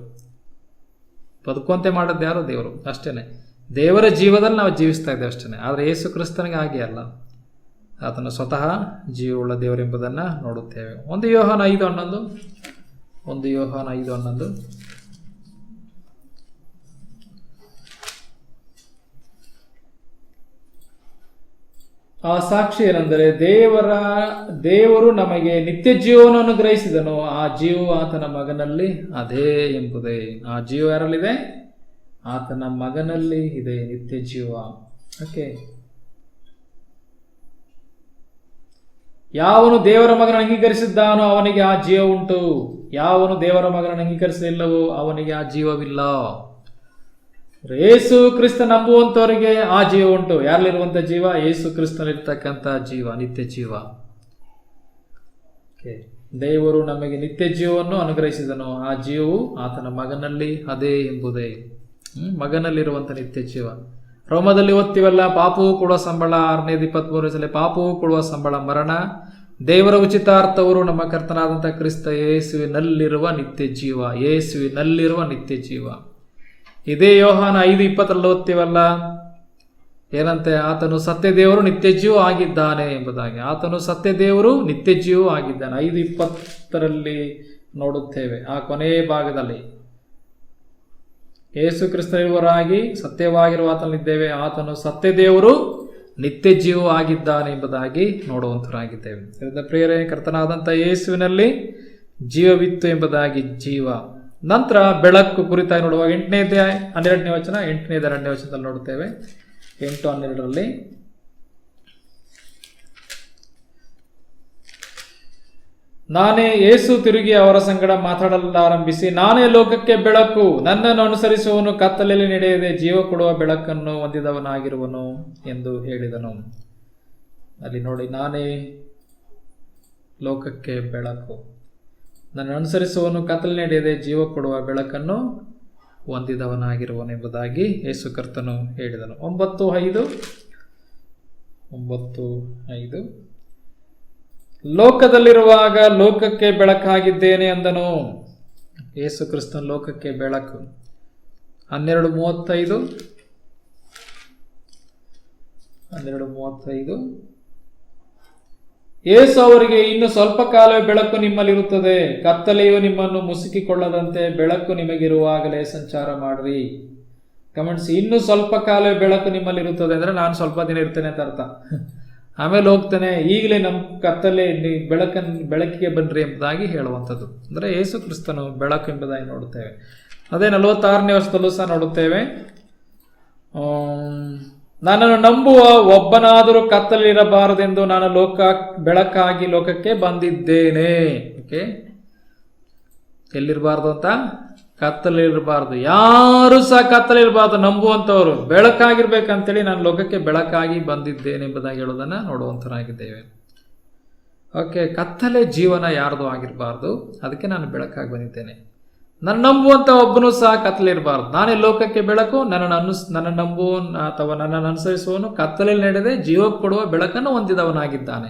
ಬದುಕುವಂತೆ ಮಾಡೋದು ಯಾರು? ದೇವರು. ಅಷ್ಟೇನೆ. ದೇವರ ಜೀವದಲ್ಲಿ ನಾವು ಜೀವಿಸ್ತಾ ಇದ್ದೇವೆ ಅಷ್ಟೇ. ಆದರೆ ಯೇಸು ಕ್ರಿಸ್ತನಿಗೆ ಹಾಗೆ ಅಲ್ಲ, ಆತನು ಸ್ವತಃ ಜೀವವುಳ್ಳ ದೇವರೆಂಬುದನ್ನು ನೋಡುತ್ತೇವೆ. 1 ಯೋಹಾನ 5:11 ಆ ಸಾಕ್ಷಿ ಏನೆಂದರೆ, ದೇವರು ನಮಗೆ ನಿತ್ಯ ಜೀವವನ್ನು ಅನುಗ್ರಹಿಸಿದನು, ಆ ಜೀವವು ಆತನ ಮಗನಲ್ಲಿ ಅದೇ ಎಂಬುದೇ. ಆ ಜೀವ ಯಾರಲ್ಲಿದೆ? ಆತನ ಮಗನಲ್ಲಿ ಇದೆ ನಿತ್ಯ ಜೀವ. ಓಕೆ. ಯಾವನು ದೇವರ ಮಗನ ಅಂಗೀಕರಿಸಿದ್ದಾನೋ ಅವನಿಗೆ ಆ ಜೀವ ಉಂಟು. ಯಾವನು ದೇವರ ಮಗನ ಅಂಗೀಕರಿಸಲಿಲ್ಲವೋ ಅವನಿಗೆ ಆ ಜೀವವಿಲ್ಲ. ಯೇಸು ಕ್ರಿಸ್ತ ನಂಬುವಂತವರಿಗೆ ಆ ಜೀವ ಉಂಟು. ಯಾರಲ್ಲಿರುವಂತ ಜೀವ? ಯೇಸು ಕ್ರಿಸ್ತನಲ್ಲಿರ್ತಕ್ಕಂಥ ಜೀವ, ನಿತ್ಯ ಜೀವ. ದೇವರು ನಮಗೆ ನಿತ್ಯ ಜೀವವನ್ನು ಅನುಗ್ರಹಿಸಿದನು, ಆ ಜೀವವು ಆತನ ಮಗನಲ್ಲಿ ಅದೇ ಎಂಬುದೇ. ಮಗನಲ್ಲಿರುವಂತ ನಿತ್ಯ ಜೀವ. ರೋಮದಲ್ಲಿ ಓದ್ತೀವಲ್ಲ, ಪಾಪವು ಕೊಡುವ ಸಂಬಳ 6:23 ಪಾಪವು ಕೊಡುವ ಸಂಬಳ ಮರಣ, ದೇವರ ಉಚಿತಾರ್ಥವರು ನಮ್ಮ ಕರ್ತನಾದಂಥ ಕ್ರಿಸ್ತ ಯೇಸುವಿನಲ್ಲಿರುವ ನಿತ್ಯ ಜೀವ. ಯೇಸುವಿನಲ್ಲಿರುವ ನಿತ್ಯ ಜೀವ. ಇದೇ ಯೋಹಾನ 5:20 ಓದ್ತೀವಲ್ಲ, ಏನಂತೆ? ಆತನು ಸತ್ಯ ದೇವರು ನಿತ್ಯ ಜೀವ ಆಗಿದ್ದಾನೆ ಎಂಬುದಾಗಿ. ಆತನು ಸತ್ಯ ದೇವರು ನಿತ್ಯ ಜೀವ ಆಗಿದ್ದಾನೆ. 5:20 ನೋಡುತ್ತೇವೆ. ಆ ಕೊನೆಯ ಭಾಗದಲ್ಲಿ ಯೇಸು ಕ್ರಿಸ್ತನಿರುವರಾಗಿ ಸತ್ಯವಾಗಿರುವ ಆತನಲ್ಲಿದ್ದೇವೆ, ಆತನು ಸತ್ಯ ದೇವರು ನಿತ್ಯ ಜೀವ ಆಗಿದ್ದಾನೆ ಎಂಬುದಾಗಿ ನೋಡುವಂತರಾಗಿದ್ದೇವೆ. ಪ್ರಿಯರೇ, ಕರ್ತನಾದಂಥ ಯೇಸುವಿನಲ್ಲಿ ಜೀವವಿತ್ತು ಎಂಬುದಾಗಿ ಜೀವ. ನಂತರ ಬೆಳಕು ಕುರಿತಾಗಿ ನೋಡುವಾಗ 8ನೇ ಅಧ್ಯಾಯ 12ನೇ ವಚನ, 8ನೇ 2ನೇ ವಚನದಲ್ಲಿ ನೋಡುತ್ತೇವೆ. 8:12 ನಾನೇ ಯೇಸು ತಿರುಗಿ ಅವರ ಸಂಗಡ ಮಾತಾಡಲಾರಂಭಿಸಿ, ನಾನೇ ಲೋಕಕ್ಕೆ ಬೆಳಕು, ನನ್ನನ್ನು ಅನುಸರಿಸುವವನು ಕತ್ತಲೆಯಲ್ಲಿ ನಡೆಯದೆ ಜೀವ ಕೊಡುವ ಬೆಳಕನ್ನು ಹೊಂದಿದವನಾಗಿರುವನು ಎಂದು ಹೇಳಿದನು. ಅಲ್ಲಿ ನೋಡಿ, ನಾನೇ ಲೋಕಕ್ಕೆ ಬೆಳಕು, ನನ್ನ ಅನುಸರಿಸುವವನು ಕತ್ತಲೆ ನಡೆಯದೆ ಜೀವ ಕೊಡುವ ಬೆಳಕನ್ನು ಹೊಂದಿದವನಾಗಿರುವನೆಂಬುದಾಗಿ ಯೇಸು ಕರ್ತನು ಹೇಳಿದನು. 9:5 ಲೋಕದಲ್ಲಿರುವಾಗ ಲೋಕಕ್ಕೆ ಬೆಳಕಾಗಿದ್ದೇನೆ ಅಂದನು. ಯೇಸು ಕ್ರಿಸ್ತನ ಲೋಕಕ್ಕೆ ಬೆಳಕು. 12:35 ಯೇಸು ಅವರಿಗೆ, ಇನ್ನು ಸ್ವಲ್ಪ ಕಾಲವೇ ಬೆಳಕು ನಿಮ್ಮಲ್ಲಿರುತ್ತದೆ, ಕತ್ತಲೆಯು ನಿಮ್ಮನ್ನು ಮುಸುಕಿಕೊಳ್ಳದಂತೆ ಬೆಳಕು ನಿಮಗಿರುವಾಗಲೇ ಸಂಚಾರ ಮಾಡಿರಿ. ಗಮನಿಸಿ, ಇನ್ನು ಸ್ವಲ್ಪ ಕಾಲವೇ ಬೆಳಕು ನಿಮ್ಮಲ್ಲಿರುತ್ತದೆ ಅಂದ್ರೆ ನಾನು ಸ್ವಲ್ಪ ದಿನ ಇರ್ತೇನೆ ಅಂತ ಅರ್ಥ. ಆಮೇಲೆ ಹೋಗ್ತಾನೆ, ಈಗಲೇ ನಮ್ಮ ಕತ್ತಲೆ ಬೆಳಕಿಗೆ ಬನ್ರಿ ಎಂಬುದಾಗಿ ಹೇಳುವಂಥದ್ದು. ಅಂದರೆ ಯೇಸು ಕ್ರಿಸ್ತನು ಬೆಳಕು ಎಂಬುದಾಗಿ ನೋಡುತ್ತೇವೆ. ಅದೇ 46ನೇ ವರ್ಷದಲ್ಲೂ ಸಹ ನೋಡುತ್ತೇವೆ, ನನ್ನನ್ನು ನಂಬುವ ಒಬ್ಬನಾದರೂ ಕತ್ತಲಿರಬಾರದೆಂದು ನಾನು ಬೆಳಕಾಗಿ ಲೋಕಕ್ಕೆ ಬಂದಿದ್ದೇನೆ. ಓಕೆ, ಎಲ್ಲಿರಬಾರ್ದು ಅಂತ? ಕತ್ತಲಿರಬಾರ್ದು. ಯಾರು ಸಹ ಕತ್ತಲಿರಬಾರ್ದು. ನಂಬುವಂಥವ್ರು ಬೆಳಕಾಗಿರ್ಬೇಕಂತೇಳಿ ನಾನು ಲೋಕಕ್ಕೆ ಬೆಳಕಾಗಿ ಬಂದಿದ್ದೇನೆ ಎಂಬುದಾಗಿ ಹೇಳೋದನ್ನು ನೋಡುವಂತರಾಗಿದ್ದೇವೆ. ಓಕೆ, ಕತ್ತಲೆ ಜೀವನ ಯಾರ್ದು ಆಗಿರಬಾರ್ದು, ಅದಕ್ಕೆ ನಾನು ಬೆಳಕಾಗಿ ಬಂದಿದ್ದೇನೆ. ನನ್ನ ನಂಬುವಂಥ ಒಬ್ಬನು ಸಹ ಕತ್ತಲಿರಬಾರ್ದು. ನಾನೇ ಲೋಕಕ್ಕೆ ಬೆಳಕು, ನನ್ನ ನಂಬುವನು ಅಥವಾ ನನ್ನನ್ನು ಅನುಸರಿಸುವವನು ಕತ್ತಲೆಯಲ್ಲಿ ನಡೆದೇ ಜೀವ ಕೊಡುವ ಬೆಳಕನ್ನು ಹೊಂದಿದವನಾಗಿದ್ದಾನೆ.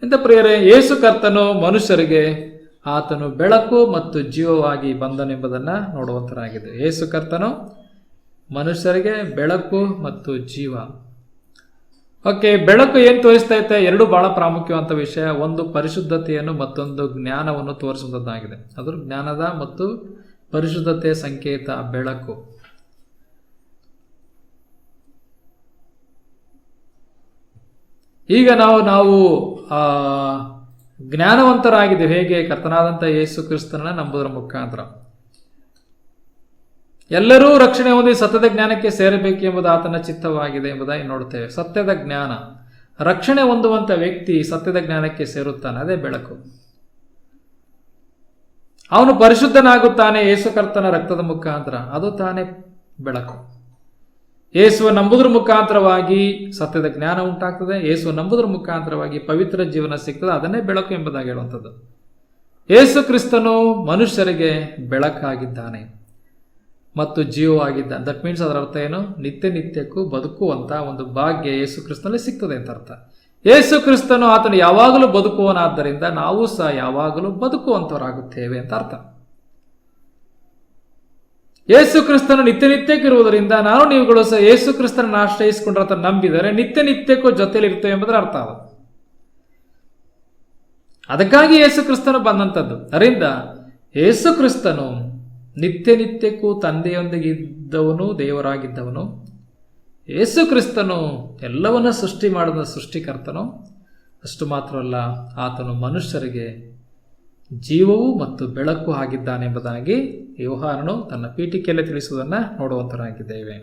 ಇಂಥ ಪ್ರಿಯರೇ, ಯೇಸು ಕರ್ತನು ಮನುಷ್ಯರಿಗೆ ಆತನು ಬೆಳಕು ಮತ್ತು ಜೀವವಾಗಿ ಬಂದನೆಂಬುದನ್ನು ನೋಡುವಂತರಾಗಿದೆ. ಯೇಸು ಕರ್ತನು ಮನುಷ್ಯರಿಗೆ ಬೆಳಕು ಮತ್ತು ಜೀವ. ಓಕೆ, ಬೆಳಕು ಏನು ತೋರಿಸ್ತಾ ಐತೆ? ಎರಡು ಬಹಳ ಪ್ರಾಮುಖ್ಯವಾದ ವಿಷಯ. ಒಂದು ಪರಿಶುದ್ಧತೆಯನ್ನು, ಮತ್ತೊಂದು ಜ್ಞಾನವನ್ನು ತೋರಿಸುವುದಾಗಿದೆ. ಅದು ಜ್ಞಾನದ ಮತ್ತು ಪರಿಶುದ್ಧತೆಯ ಸಂಕೇತ ಬೆಳಕು. ಈಗ ನಾವು ಜ್ಞಾನವಂತರಾಗಿದ್ದೇವೆ. ಹೇಗೆ? ಕರ್ತನಾದಂಥ ಯೇಸು ಕ್ರಿಸ್ತನನ್ನ ನಂಬುವುದರ ಮುಖಾಂತರ. ಎಲ್ಲರೂ ರಕ್ಷಣೆ ಹೊಂದಿ ಸತ್ಯದ ಜ್ಞಾನಕ್ಕೆ ಸೇರಬೇಕು ಎಂಬುದು ಆತನ ಚಿತ್ತವಾಗಿದೆ ಎಂಬುದಾಗಿ ನೋಡುತ್ತೇವೆ. ಸತ್ಯದ ಜ್ಞಾನ, ರಕ್ಷಣೆ ಹೊಂದುವಂಥ ವ್ಯಕ್ತಿ ಸತ್ಯದ ಜ್ಞಾನಕ್ಕೆ ಸೇರುತ್ತಾನೆ. ಅದೇ ಬೆಳಕು. ಅವನು ಪರಿಶುದ್ಧನಾಗುತ್ತಾನೆ ಯೇಸು ಕರ್ತನ ರಕ್ತದ ಮುಖಾಂತರ. ಅದು ತಾನೇ ಬೆಳಕು. ಯೇಸುವ ನಂಬುದ್ರ ಮುಖಾಂತರವಾಗಿ ಸತ್ಯದ ಜ್ಞಾನ ಉಂಟಾಗ್ತದೆ. ಯೇಸುವ ನಂಬುದ್ರ ಮುಖಾಂತರವಾಗಿ ಪವಿತ್ರ ಜೀವನ ಸಿಗ್ತದೆ. ಅದನ್ನೇ ಬೆಳಕು ಎಂಬುದಾಗಿ ಹೇಳುವಂಥದ್ದು. ಯೇಸು ಕ್ರಿಸ್ತನು ಮನುಷ್ಯರಿಗೆ ಬೆಳಕಾಗಿದ್ದಾನೆ ಮತ್ತು ಜೀವವಾಗಿದ್ದಾನೆ. ದಟ್ ಮೀನ್ಸ್ ಅದರ ಅರ್ಥ ಏನು? ನಿತ್ಯ ನಿತ್ಯಕ್ಕೂ ಬದುಕುವಂತ ಒಂದು ಭಾಗ್ಯ ಯೇಸು ಕ್ರಿಸ್ತನಲ್ಲಿ ಸಿಗ್ತದೆ ಅಂತ ಅರ್ಥ. ಯೇಸು ಕ್ರಿಸ್ತನು ಆತನು ಯಾವಾಗಲೂ ಬದುಕುವನಾದ್ದರಿಂದ ನಾವು ಸಹ ಯಾವಾಗಲೂ ಬದುಕುವಂತವರಾಗುತ್ತೇವೆ ಅಂತ ಅರ್ಥ. ಯೇಸು ಕ್ರಿಸ್ತನು ನಿತ್ಯ ನಿತ್ಯಕ್ಕಿರುವುದರಿಂದ ನಾವು ನೀವುಗಳು ಸಹ ಯೇಸು ಕ್ರಿಸ್ತನ ಆಶ್ರಯಿಸಿಕೊಂಡ್ರೆ ಆತ ನಂಬಿದರೆ ನಿತ್ಯ ನಿತ್ಯಕ್ಕೂ ಜೊತೆಯಲ್ಲಿ ಇರ್ತೇವೆ ಎಂಬುದರ ಅರ್ಥ ಅದು. ಅದಕ್ಕಾಗಿ ಯೇಸು ಕ್ರಿಸ್ತನು ಬಂದಂಥದ್ದು. ಅದರಿಂದ ಯೇಸು ಕ್ರಿಸ್ತನು ನಿತ್ಯ ನಿತ್ಯಕ್ಕೂ ತಂದೆಯೊಂದಿಗೆ ಇದ್ದವನು, ದೇವರಾಗಿದ್ದವನು. ಯೇಸು ಕ್ರಿಸ್ತನು ಎಲ್ಲವನ್ನ ಸೃಷ್ಟಿ ಮಾಡಿದ ಸೃಷ್ಟಿಕರ್ತನು. ಅಷ್ಟು ಮಾತ್ರವಲ್ಲ, ಆತನು ಮನುಷ್ಯರಿಗೆ ಜೀವವು ಮತ್ತು ಬೆಳಕು ಆಗಿದ್ದಾನೆ ಎಂಬುದಾಗಿ ಯೋಹಾನನು ತನ್ನ ಪೀಠಿಕೆಯಲ್ಲಿ ತಿಳಿಸುವುದನ್ನು ನೋಡುವಂತರಾಗಿದ್ದೇವೆ.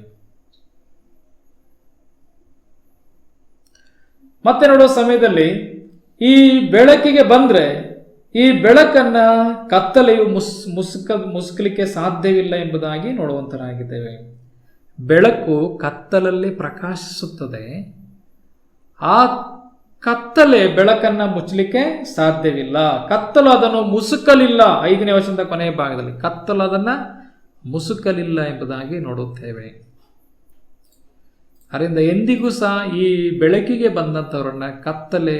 ಮತ್ತೆ ನೋಡುವ ಸಮಯದಲ್ಲಿ ಈ ಬೆಳಕಿಗೆ ಬಂದ್ರೆ ಈ ಬೆಳಕನ್ನ ಕತ್ತಲೆಯು ಮುಸುಕಲಿಕ್ಕೆ ಸಾಧ್ಯವಿಲ್ಲ ಎಂಬುದಾಗಿ ನೋಡುವಂತರಾಗಿದ್ದೇವೆ. ಬೆಳಕು ಕತ್ತಲಲ್ಲಿ ಪ್ರಕಾಶಿಸುತ್ತದೆ. ಆ ಕತ್ತಲೆ ಬೆಳಕನ್ನ ಮುಚ್ಚಲಿಕ್ಕೆ ಸಾಧ್ಯವಿಲ್ಲ. ಕತ್ತಲು ಅದನ್ನು ಮುಸುಕಲಿಲ್ಲ. 5ನೇ ವಚನದ ಕೊನೆಯ ಭಾಗದಲ್ಲಿ ಕತ್ತಲು ಅದನ್ನ ಮುಸುಕಲಿಲ್ಲ ಎಂಬುದಾಗಿ ನೋಡುತ್ತೇವೆ. ಅದರಿಂದ ಎಂದಿಗೂ ಸಹ ಈ ಬೆಳಕಿಗೆ ಬಂದಂಥವ್ರನ್ನ ಕತ್ತಲೆ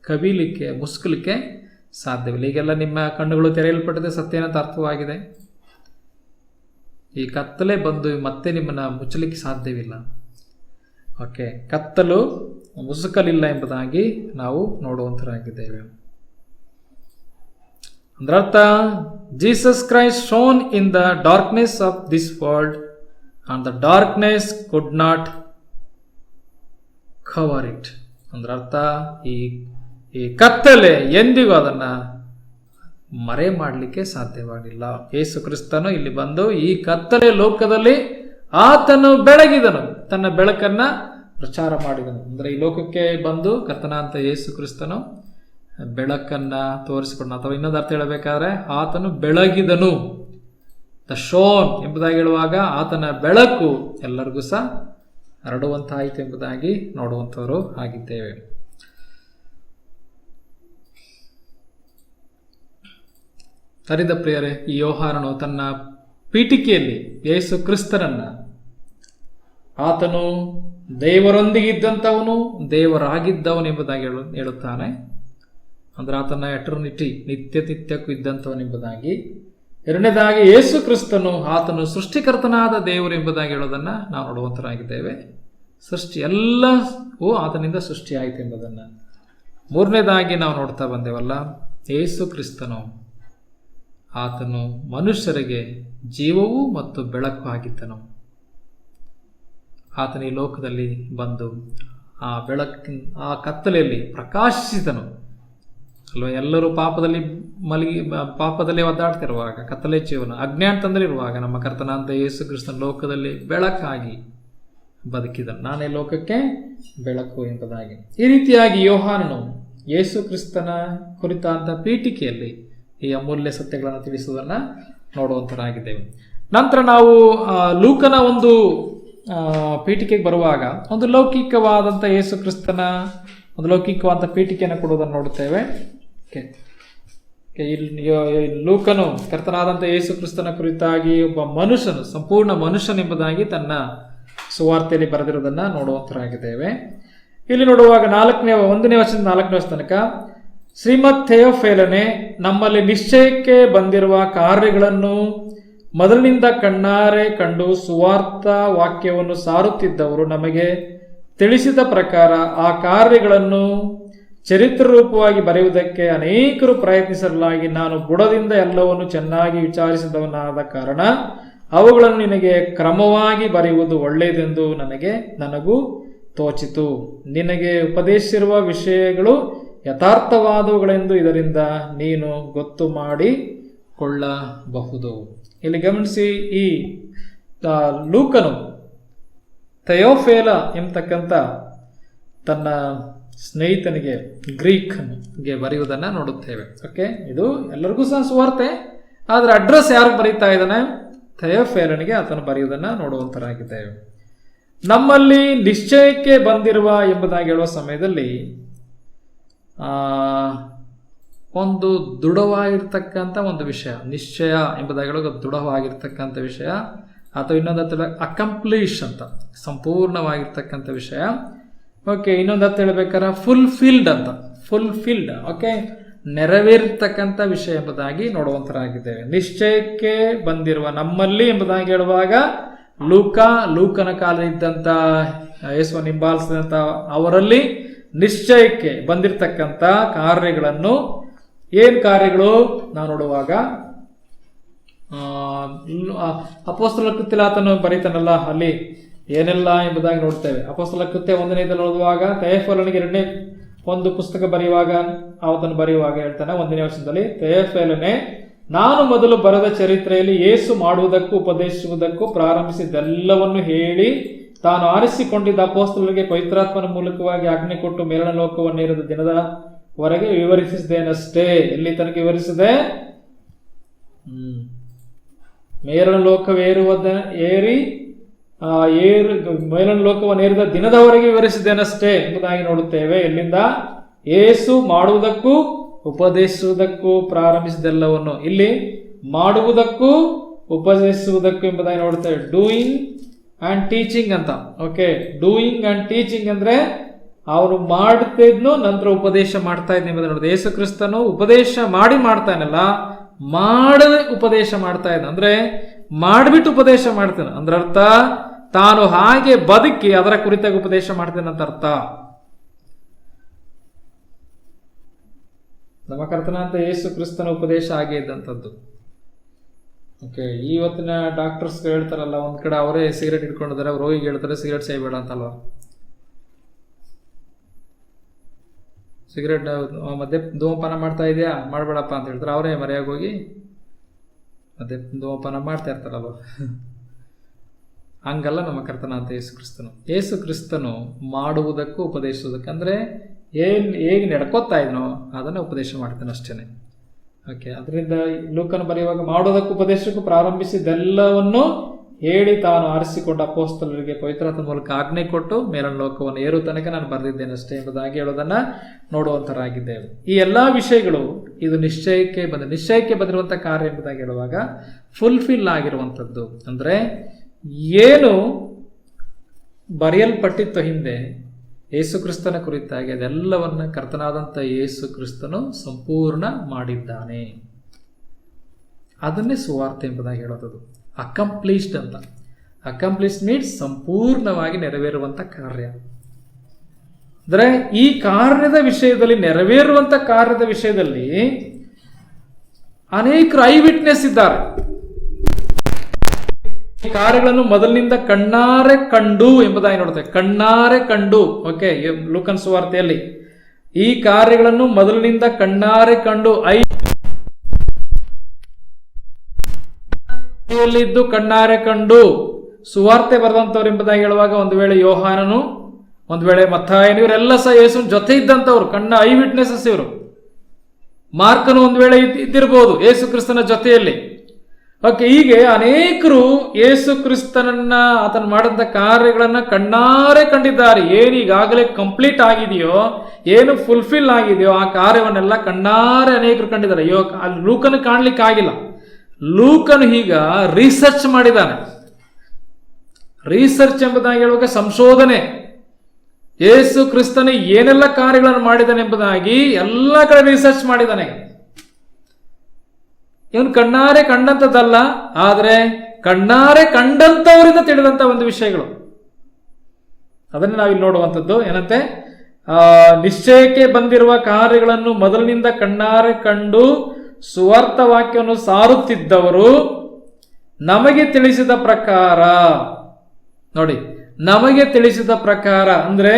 ಕವಿಲಿಕ್ಕೆ, ಮುಸುಕಲಿಕ್ಕೆ ಸಾಧ್ಯವಿಲ್ಲ. ಈಗೆಲ್ಲ ನಿಮ್ಮ ಕಣ್ಣುಗಳು ತೆರೆಯಲ್ಪಟ್ಟಿದೆ, ಸತ್ಯ ಅಂತ ಅರ್ಥವಾಗಿದೆ. ಈ ಕತ್ತಲೆ ಬಂದು ಮತ್ತೆ ನಿಮ್ಮನ್ನ ಮುಚ್ಚಲಿಕ್ಕೆ ಸಾಧ್ಯವಿಲ್ಲ. ಓಕೆ, ಕತ್ತಲು ಮುಸುಕಲಿಲ್ಲ ಎಂಬುದಾಗಿ ನಾವು ನೋಡುವಂತರಾಗಿದ್ದೇವೆ. ಅದರರ್ಥ Jesus Christ shone in the darkness of this world and the darkness could not cover it. ಅಂದ್ರರ್ಥ ಈ ಕತ್ತಲೆ ಎಂದಿಗೂ ಅದನ್ನ ಮರೆ ಮಾಡಲಿಕ್ಕೆ ಸಾಧ್ಯವಾಗಿಲ್ಲ. ಯೇಸು ಕ್ರಿಸ್ತನು ಇಲ್ಲಿ ಬಂದು ಈ ಕತ್ತಲೆ ಲೋಕದಲ್ಲಿ ಆತನು ಬೆಳಗಿದನು, ತನ್ನ ಬೆಳಕನ್ನ ಪ್ರಚಾರ ಮಾಡಿದನು. ಅಂದ್ರೆ ಈ ಲೋಕಕ್ಕೆ ಬಂದು ಕರ್ತನಾಂತ ಯೇಸು ಕ್ರಿಸ್ತನು ಬೆಳಕನ್ನ ತೋರಿಸಿಕೊಂಡ, ಅಥವಾ ಇನ್ನೊಂದು ಅರ್ಥ ಹೇಳಬೇಕಾದ್ರೆ ಆತನು ಬೆಳಗಿದನು. ದ ಶೋನ್ ಎಂಬುದಾಗಿ ಹೇಳುವಾಗ ಆತನ ಬೆಳಕು ಎಲ್ಲರಿಗೂ ಸಹ ಹರಡುವಂತಾಯಿತು ಎಂಬುದಾಗಿ ನೋಡುವಂಥವರು ಆಗಿದ್ದೇವೆ. ಹರಿದ ಪ್ರಿಯರೇ, ಈ ಯೋಹಾನನು ತನ್ನ ಪೀಠಿಕೆಯಲ್ಲಿ ಯೇಸು ಕ್ರಿಸ್ತನನ್ನ ಆತನು ದೇವರೊಂದಿಗಿದ್ದಂಥವನು, ದೇವರಾಗಿದ್ದವನು ಎಂಬುದಾಗಿ ಹೇಳುತ್ತಾನೆ. ಅಂದ್ರೆ ಆತನ ಎಟರ್ನಿಟಿ, ನಿತ್ಯ ನಿತ್ಯಕ್ಕೂ ಇದ್ದಂಥವನೆಂಬುದಾಗಿ. ಎರಡನೇದಾಗಿ ಯೇಸು ಕ್ರಿಸ್ತನು ಆತನು ಸೃಷ್ಟಿಕರ್ತನಾದ ದೇವರು ಎಂಬುದಾಗಿ ಹೇಳೋದನ್ನ ನಾವು ನೋಡುವಂತರಾಗಿದ್ದೇವೆ. ಸೃಷ್ಟಿ ಎಲ್ಲವೂ ಆತನಿಂದ ಸೃಷ್ಟಿಯಾಯಿತು ಎಂಬುದನ್ನ. ಮೂರನೇದಾಗಿ ನಾವು ನೋಡ್ತಾ ಬಂದೇವಲ್ಲ, ಯೇಸು ಕ್ರಿಸ್ತನು ಆತನು ಮನುಷ್ಯರಿಗೆ ಜೀವವೂ ಮತ್ತು ಬೆಳಕು ಆಗಿದ್ದನು. ಆತನ ಈ ಲೋಕದಲ್ಲಿ ಬಂದು ಆ ಕತ್ತಲೆಯಲ್ಲಿ ಪ್ರಕಾಶಿಸಿದನು ಅಲ್ವಾ. ಎಲ್ಲರೂ ಪಾಪದಲ್ಲಿ ಒದ್ದಾಡ್ತಿರುವಾಗ, ಕತ್ತಲೆ ಜೀವನ ಅಜ್ಞಾನದಲ್ಲಿರುವಾಗ ನಮ್ಮ ಕರ್ತನಾದ ಯೇಸು ಕ್ರಿಸ್ತನ ಲೋಕದಲ್ಲಿ ಬೆಳಕಾಗಿ ಬದುಕಿದನು. ನಾನೇ ಲೋಕಕ್ಕೆ ಬೆಳಕು ಎಂಬುದಾಗಿ. ಈ ರೀತಿಯಾಗಿ ಯೋಹಾನನು ಯೇಸು ಕ್ರಿಸ್ತನ ಕುರಿತಾದ ಪೀಠಿಕೆಯಲ್ಲಿ ಈ ಅಮೂಲ್ಯ ಸತ್ಯಗಳನ್ನು ತಿಳಿಸುವುದನ್ನು ನೋಡುವಂತರಾಗಿದ್ದೇವೆ. ನಂತರ ನಾವು ಲೂಕನ ಒಂದು ಪೀಠಿಕೆಗೆ ಬರುವಾಗ ಒಂದು ಲೌಕಿಕವಾದಂಥ ಯೇಸು ಕ್ರಿಸ್ತನ ಒಂದು ಲೌಕಿಕವಾದ ಪೀಠಿಕೆಯನ್ನು ಕೊಡುವುದನ್ನು ನೋಡುತ್ತೇವೆ. ಲೂಕನು ಕರ್ತನಾದಂಥ ಯೇಸು ಕ್ರಿಸ್ತನ ಕುರಿತಾಗಿ ಒಬ್ಬ ಮನುಷ್ಯನು, ಸಂಪೂರ್ಣ ಮನುಷ್ಯನೆಂಬುದಾಗಿ ತನ್ನ ಸುವಾರ್ತೆಯಲ್ಲಿ ಬರೆದಿರುವುದನ್ನು ನೋಡುವಂತರಾಗಿದ್ದೇವೆ. ಇಲ್ಲಿ ನೋಡುವಾಗ 1ನೇ ವಚನದ 4ನೇ ವಚನ ತನಕ, ಶ್ರೀಮತ್ ಥೆಯೋಫೇಲನೆ, ನಮ್ಮಲ್ಲಿ ನಿಶ್ಚಯಕ್ಕೆ ಬಂದಿರುವ ಕಾರ್ಯಗಳನ್ನು ಮೊದಲಿನಿಂದ ಕಣ್ಣಾರೆ ಕಂಡು ಸುವಾರ್ಥ ವಾಕ್ಯವನ್ನು ಸಾರುತ್ತಿದ್ದವರು ನಮಗೆ ತಿಳಿಸಿದ ಪ್ರಕಾರ ಆ ಕಾರ್ಯಗಳನ್ನು ಚರಿತ್ರ ರೂಪವಾಗಿ ಬರೆಯುವುದಕ್ಕೆ ಅನೇಕರು ಪ್ರಯತ್ನಿಸಲಾಗಿ ನಾನು ಬುಡದಿಂದ ಎಲ್ಲವನ್ನು ಚೆನ್ನಾಗಿ ವಿಚಾರಿಸಿದವನಾದ ಕಾರಣ ಅವುಗಳನ್ನು ನಿನಗೆ ಕ್ರಮವಾಗಿ ಬರೆಯುವುದು ಒಳ್ಳೆಯದೆಂದು ನನಗೂ ತೋಚಿತು. ನಿನಗೆ ಉಪದೇಶಿಸಿರುವ ವಿಷಯಗಳು ಯಥಾರ್ಥವಾದವುಗಳೆಂದು ಇದರಿಂದ ನೀನು ಗೊತ್ತು ಮಾಡಿಕೊಳ್ಳಬಹುದು. ಇಲ್ಲಿ ಗಮನಿಸಿ, ಈ ಲೂಕನು ಥೆಯೋಫೇಲ ಎಂಬತಕ್ಕಂಥ ತನ್ನ ಸ್ನೇಹಿತನಿಗೆ ಗ್ರೀಕ್ಗೆ ಬರೆಯುವುದನ್ನು ನೋಡುತ್ತೇವೆ. ಓಕೆ, ಇದು ಎಲ್ಲರಿಗೂ ಸಹ ಸುವಾರ್ತೆ. ಆದರೆ ಅಡ್ರೆಸ್ ಯಾರಿಗೆ ಬರೀತಾ ಇದ್ದಾನೆ? ಥೆಯೋಫಿಲನಿಗೆ ಆತನು ಬರೆಯುವುದನ್ನು ನೋಡುವಂತರಾಗಿದ್ದೇವೆ. ನಮ್ಮಲ್ಲಿ ನಿಶ್ಚಯಕ್ಕೆ ಬಂದಿರುವ ಎಂಬುದಾಗಿ ಹೇಳುವ ಸಮಯದಲ್ಲಿ ಒಂದು ದೃಢವಾಗಿರ್ತಕ್ಕಂಥ ಒಂದು ವಿಷಯ, ನಿಶ್ಚಯ ಎಂಬುದಾಗಿ ಹೇಳುವಾಗ ದೃಢವಾಗಿರ್ತಕ್ಕಂಥ ವಿಷಯ, ಅಥವಾ ಇನ್ನೊಂದು ಹತ್ತಿರ ಅಕಂಪ್ಲೀಷ್ ಅಂತ ಸಂಪೂರ್ಣವಾಗಿರ್ತಕ್ಕಂಥ ವಿಷಯ. ಓಕೆ, ಇನ್ನೊಂದು ಹತ್ತು ಹೇಳ್ಬೇಕಾದ್ರೆ ಫುಲ್ಫಿಲ್ಡ್ ಅಂತ, ಫುಲ್ಫಿಲ್ಡ್. ಓಕೆ, ನೆರವೇರ್ತಕ್ಕಂಥ ವಿಷಯ ಎಂಬುದಾಗಿ ನೋಡುವಂತರಾಗಿದ್ದೇವೆ. ನಿಶ್ಚಯಕ್ಕೆ ಬಂದಿರುವ ನಮ್ಮಲ್ಲಿ ಎಂಬುದಾಗಿ ಹೇಳುವಾಗ ಲೂಕನ ಕಾಲದಿದ್ದಂಥ ಯೇಸುವನ್ನು ಹಿಂಬಾಲಿಸಿದಂಥ ಅವರಲ್ಲಿ ನಿಶ್ಚಯಕ್ಕೆ ಬಂದಿರತಕ್ಕಂಥ ಕಾರ್ಯಗಳನ್ನು, ಏನು ಕಾರ್ಯಗಳು ನಾವು ನೋಡುವಾಗ ಅಪೊಸ್ತಲ ಕೃತ್ಯದಲ್ಲಿ ಆತನು ಬರೀತಾನಲ್ಲ, ಅಲ್ಲಿ ಏನೆಲ್ಲ ಎಂಬುದಾಗಿ ನೋಡ್ತೇವೆ. ಅಪೊಸ್ತಲ ಕೃತ್ಯ 1ನೇದಲ್ಲಿ ಓದುವಾಗ ಥೆಯೋಫಿಲನಿಗೆ 2ನೇ ಒಂದು ಪುಸ್ತಕ ಬರೆಯುವಾಗ ಆತನು ಬರೆಯುವಾಗ ಹೇಳ್ತಾನೆ 1ನೇ ವರ್ಷದಲ್ಲಿ, ಥೆಯೋಫಿಲನೇ, ನಾನು ಮೊದಲು ಬರೆದ ಚರಿತ್ರೆಯಲ್ಲಿ ಯೇಸು ಮಾಡುವುದಕ್ಕೂ ಉಪದೇಶಿಸುವುದಕ್ಕೂ ಪ್ರಾರಂಭಿಸಿದ್ದೆಲ್ಲವನ್ನು ಹೇಳಿ ತಾನು ಆರಿಸಿಕೊಂಡಿದ್ದ ಅಪೊಸ್ತಲರಿಗೆ ಪವಿತ್ರಾತ್ಮನ ಮೂಲಕವಾಗಿ ಆಜ್ಞೆ ಕೊಟ್ಟು ಮೇಲಣ ಲೋಕವನ್ನೇರಿದ ದಿನದವರೆಗೆ ವಿವರಿಸಿದ್ದೇನಷ್ಟೇ. ಎಲ್ಲಿ ತನಕ ವಿವರಿಸಿದೆ? ಮೇಲಣ ಮೇಲಣ ಲೋಕವನ್ನೇರಿದ ದಿನದವರೆಗೆ ವಿವರಿಸಿದ್ದೇನಷ್ಟೇ ಎಂಬುದಾಗಿ ನೋಡುತ್ತೇವೆ. ಎಲ್ಲಿಂದ? ಯೇಸು ಮಾಡುವುದಕ್ಕೂ ಉಪದೇಶಿಸುವುದಕ್ಕೂ ಪ್ರಾರಂಭಿಸಿದೆಲ್ಲವನ್ನು ಇಲ್ಲಿ ಮಾಡುವುದಕ್ಕೂ ಉಪದೇಶಿಸುವುದಕ್ಕೂ ಎಂಬುದಾಗಿ ನೋಡುತ್ತೇವೆ. ಡೂಯಿಂಗ್ ಅಂಡ್ ಟೀಚಿಂಗ್ ಅಂತ. ಓಕೆ, ಡೂಯಿಂಗ್ ಅಂಡ್ ಟೀಚಿಂಗ್ ಅಂದ್ರೆ ಅವನು ಮಾಡ್ತಿದ್ನು, ನಂತರ ಉಪದೇಶ ಮಾಡ್ತಾ ಇದ್ನ ಎಂಬುದನ್ನು ನೋಡುತ್ತೆ. ಯೇಸು ಕ್ರಿಸ್ತನು ಉಪದೇಶ ಮಾಡ್ತಾನಲ್ಲ, ಮಾಡದೆ ಉಪದೇಶ ಮಾಡ್ತಾ ಇದ್ದ, ಅಂದ್ರೆ ಮಾಡಿಬಿಟ್ಟು ಉಪದೇಶ ಮಾಡ್ತಾನೆ ಅಂದ್ರೆ ಅರ್ಥ ತಾನು ಹಾಗೆ ಬದುಕಿ ಅದರ ಕುರಿತಾಗಿ ಉಪದೇಶ ಮಾಡ್ತೇನೆ ಅಂತ ಅರ್ಥ. ನಮ್ಮ ಕರ್ತನಾದ ಯೇಸು ಕ್ರಿಸ್ತನ ಉಪದೇಶ ಹಾಗೆ ಇದ್ದಂಥದ್ದು. ಓಕೆ, ಇವತ್ತಿನ ಡಾಕ್ಟರ್ಸ್ ಹೇಳ್ತಾರಲ್ಲ, ಒಂದ್ ಕಡೆ ಅವರೇ ಸಿಗರೇಟ್ ಇಟ್ಕೊಂಡಿದ್ದಾರೆ, ಅವ್ರು ರೋಗಿಗೆ ಹೇಳ್ತಾರೆ ಸಿಗರೇಟ್ ಸೇಯಬೇಡ ಅಂತಲ್ವ. ಸಿಗರೇಟ್ ಮದ್ಯ ಧೂಮಪಾನ ಮಾಡ್ತಾ ಇದೆಯಾ, ಮಾಡಬೇಡಪ್ಪ ಅಂತ ಹೇಳ್ತಾರೆ, ಅವರೇ ಮರೆಯಾಗಿ ಹೋಗಿ ಮದ್ಯ ಧೂಮಪಾನ ಮಾಡ್ತಾ ಇರ್ತಾರಲ್ವ. ಹಂಗಲ್ಲ ನಮ್ಮ ಕರ್ತನಾದ ಯೇಸು ಕ್ರಿಸ್ತನು ಮಾಡುವುದಕ್ಕೂ ಉಪದೇಶಿಸುವುದಕ್ಕೆ, ಅಂದ್ರೆ ಹೇಗೆ ನಡ್ಕೋತಾ ಇದ್ನೋ ಅದನ್ನು ಉಪದೇಶ ಮಾಡ್ತಾನೆ ಅಷ್ಟೇನೆ. ಓಕೆ, ಅದರಿಂದ ಲೂಕನು ಬರೆಯುವಾಗ ಮಾಡುವುದಕ್ಕೂ ಉಪದೇಶಕ್ಕೂ ಪ್ರಾರಂಭಿಸಿದೆಲ್ಲವನ್ನು ಹೇಳಿ ತಾನು ಆರಿಸಿಕೊಂಡ ಅಪೊಸ್ತಲರಿಗೆ ಪವಿತ್ರಾತ್ಮನ ಮೂಲಕ ಆಜ್ಞೆ ಕೊಟ್ಟು ಮೇಲಣ ಲೋಕವನ್ನು ಏರುವ ತನಕ ನಾನು ಬರೆದಿದ್ದೇನೆ ಅಷ್ಟೇ ಎಂಬುದಾಗಿ ಹೇಳೋದನ್ನ ನೋಡುವಂತರಾಗಿದ್ದೇವೆ. ಈ ಎಲ್ಲಾ ವಿಷಯಗಳು ಇದು ನಿಶ್ಚಯಕ್ಕೆ ಬಂದಿರುವಂತಹ ಕಾರ್ಯ ಎಂಬುದಾಗಿ ಹೇಳುವಾಗ ಫುಲ್ಫಿಲ್ ಆಗಿರುವಂಥದ್ದು. ಅಂದ್ರೆ ಏನು ಬರೆಯಲ್ಪಟ್ಟಿತ್ತು ಹಿಂದೆ ಯೇಸು ಕ್ರಿಸ್ತನ ಕುರಿತಾಗಿ, ಅದೆಲ್ಲವನ್ನ ಕರ್ತನಾದಂಥ ಯೇಸು ಕ್ರಿಸ್ತನು ಸಂಪೂರ್ಣ ಮಾಡಿದ್ದಾನೆ. ಅದನ್ನೇ ಸುವಾರ್ತೆ ಎಂಬುದಾಗಿ ಹೇಳೋದು. ಅಕಂಪ್ಲೀಷ್ಡ್ ಅಂತ. ಅಕಂಪ್ಲೀಷ್ಡ್ ಮೀನ್ಸ್ ಸಂಪೂರ್ಣವಾಗಿ ನೆರವೇರುವಂತ ಕಾರ್ಯ. ಅಂದ್ರೆ ಈ ಕಾರ್ಯದ ವಿಷಯದಲ್ಲಿ, ನೆರವೇರುವಂತ ಕಾರ್ಯದ ವಿಷಯದಲ್ಲಿ ಅನೇಕರು ಐ ವಿಟ್ನೆಸ್ ಇದ್ದಾರೆ. ಈ ಕಾರ್ಯಗಳನ್ನು ಮೊದಲಿನಿಂದ ಕಣ್ಣಾರೆ ಕಂಡು ಎಂಬುದಾಗಿ ನೋಡುತ್ತೇವೆ. ಕಣ್ಣಾರೆ ಕಂಡು. ಓಕೆ, ಲೂಕನ್ ಸುವಾರ್ತೆಯಲ್ಲಿ ಈ ಕಾರ್ಯಗಳನ್ನು ಮೊದಲಿನಿಂದ ಕಣ್ಣಾರೆ ಕಂಡು, ಇದ್ದು ಕಣ್ಣಾರೆ ಕಂಡು ಸುವಾರ್ತೆ ಬರೆದಂತವ್ರು ಎಂಬುದಾಗಿ ಹೇಳುವಾಗ, ಒಂದು ವೇಳೆ ಯೋಹಾನನು, ಒಂದು ವೇಳೆ ಮತ್ತಾಯನು, ಇವರೆಲ್ಲ ಸಹ ಯೇಸುವಿನ ಜೊತೆ ಇದ್ದಂಥವ್ರು, ಐ ವಿಟ್ನೆಸಸ್ ಇವರು. ಮಾರ್ಕನು ಒಂದು ವೇಳೆ ಇದ್ದಿರಬಹುದು ಯೇಸು ಕ್ರಿಸ್ತನ ಜೊತೆಯಲ್ಲಿ. ಓಕೆ, ಹೀಗೆ ಅನೇಕರು ಯೇಸು ಕ್ರಿಸ್ತನನ್ನ ಆತನ ಮಾಡಿದಂಥ ಕಾರ್ಯಗಳನ್ನ ಕಣ್ಣಾರೆ ಕಂಡಿದ್ದಾರೆ. ಏನು ಈಗಾಗಲೇ ಕಂಪ್ಲೀಟ್ ಆಗಿದೆಯೋ, ಏನು ಫುಲ್ಫಿಲ್ ಆಗಿದೆಯೋ ಆ ಕಾರ್ಯವನ್ನೆಲ್ಲ ಕಣ್ಣಾರೆ ಅನೇಕರು ಕಂಡಿದ್ದಾರೆ. ಅಲ್ಲಿ ಲೂಕನು ಕಾಣ್ಲಿಕ್ಕೆ ಆಗಿಲ್ಲ. ಲೂಕನು ಈಗ ರಿಸರ್ಚ್ ಮಾಡಿದ್ದಾನೆ. ರಿಸರ್ಚ್ ಎಂಬುದಾಗಿ ಹೇಳುವಾಗ ಸಂಶೋಧನೆ. ಯೇಸು ಕ್ರಿಸ್ತನ ಏನೆಲ್ಲ ಕಾರ್ಯಗಳನ್ನು ಮಾಡಿದ್ದಾನೆ ಎಂಬುದಾಗಿ ಎಲ್ಲ ಕಡೆ ರಿಸರ್ಚ್ ಮಾಡಿದ್ದಾನೆ. ಇವನು ಕಣ್ಣಾರೆ ಕಂಡಂಥದ್ದಲ್ಲ, ಆದರೆ ಕಣ್ಣಾರೆ ಕಂಡಂಥವರಿಂದ ತಿಳಿದಂಥ ಒಂದು ವಿಷಯಗಳು. ಅದನ್ನು ನಾವಿಲ್ಲಿ ನೋಡುವಂಥದ್ದು ಏನಂತೆ, ನಿಶ್ಚಯಕ್ಕೆ ಬಂದಿರುವ ಕಾರ್ಯಗಳನ್ನು ಮೊದಲಿನಿಂದ ಕಣ್ಣಾರೆ ಕಂಡು ಸುವಾರ್ಥ ವಾಕ್ಯವನ್ನು ಸಾರುತ್ತಿದ್ದವರು ನಮಗೆ ತಿಳಿಸಿದ ಪ್ರಕಾರ. ನೋಡಿ, ನಮಗೆ ತಿಳಿಸಿದ ಪ್ರಕಾರ ಅಂದ್ರೆ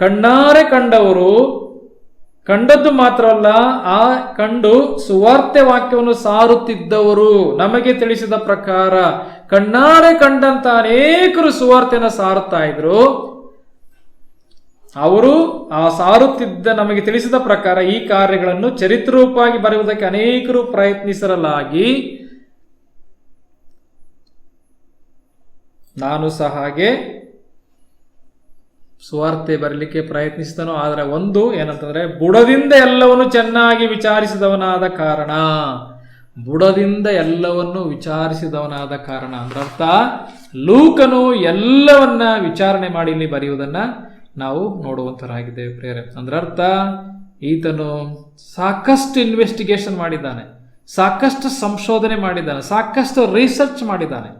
ಕಣ್ಣಾರೆ ಕಂಡವರು, ಕಂಡದ್ದು ಮಾತ್ರ ಅಲ್ಲ, ಆ ಕಂಡು ಸುವಾರ್ತೆ ವಾಕ್ಯವನ್ನು ಸಾರುತ್ತಿದ್ದವರು, ನಮಗೆ ತಿಳಿಸಿದ ಪ್ರಕಾರ. ಕಣ್ಣಾರೆ ಕಂಡಂತ ಅನೇಕರು ಸುವಾರ್ತೆಯನ್ನು ಸಾರುತ್ತಾ ಇದ್ರು. ಅವರು ಆ ಸಾರುತ್ತಿದ್ದ ನಮಗೆ ತಿಳಿಸಿದ ಪ್ರಕಾರ ಈ ಕಾರ್ಯಗಳನ್ನು ಚರಿತ್ರರೂಪವಾಗಿ ಬರೆಯುವುದಕ್ಕೆ ಅನೇಕರು ಪ್ರಯತ್ನಿಸಿರಲಾಗಿ ನಾನು ಸಹ ಹಾಗೆ ಸುವಾರ್ತೆ ಬರಲಿಕ್ಕೆ ಪ್ರಯತ್ನಿಸಿದನು. ಆದರೆ ಒಂದು ಏನಂತಂದ್ರೆ, ಬುಡದಿಂದ ಎಲ್ಲವನ್ನು ಚೆನ್ನಾಗಿ ವಿಚಾರಿಸಿದವನಾದ ಕಾರಣ. ಬುಡದಿಂದ ಎಲ್ಲವನ್ನು ವಿಚಾರಿಸಿದವನಾದ ಕಾರಣ ಅಂದ್ರೆ ಅರ್ಥ, ಲೂಕನು ಎಲ್ಲವನ್ನ ವಿಚಾರಣೆ ಮಾಡಿ ಇಲ್ಲಿ ಬರೆಯುವುದನ್ನ ನಾವು ನೋಡುವಂತರಾಗಿದ್ದೇವೆ ಪ್ರೇರೆ. ಅಂದ್ರೆ ಅರ್ಥ, ಈತನು ಸಾಕಷ್ಟು ಇನ್ವೆಸ್ಟಿಗೇಷನ್ ಮಾಡಿದ್ದಾನೆ, ಸಾಕಷ್ಟು ಸಂಶೋಧನೆ ಮಾಡಿದ್ದಾನೆ, ಸಾಕಷ್ಟು ರಿಸರ್ಚ್ ಮಾಡಿದ್ದಾನೆ.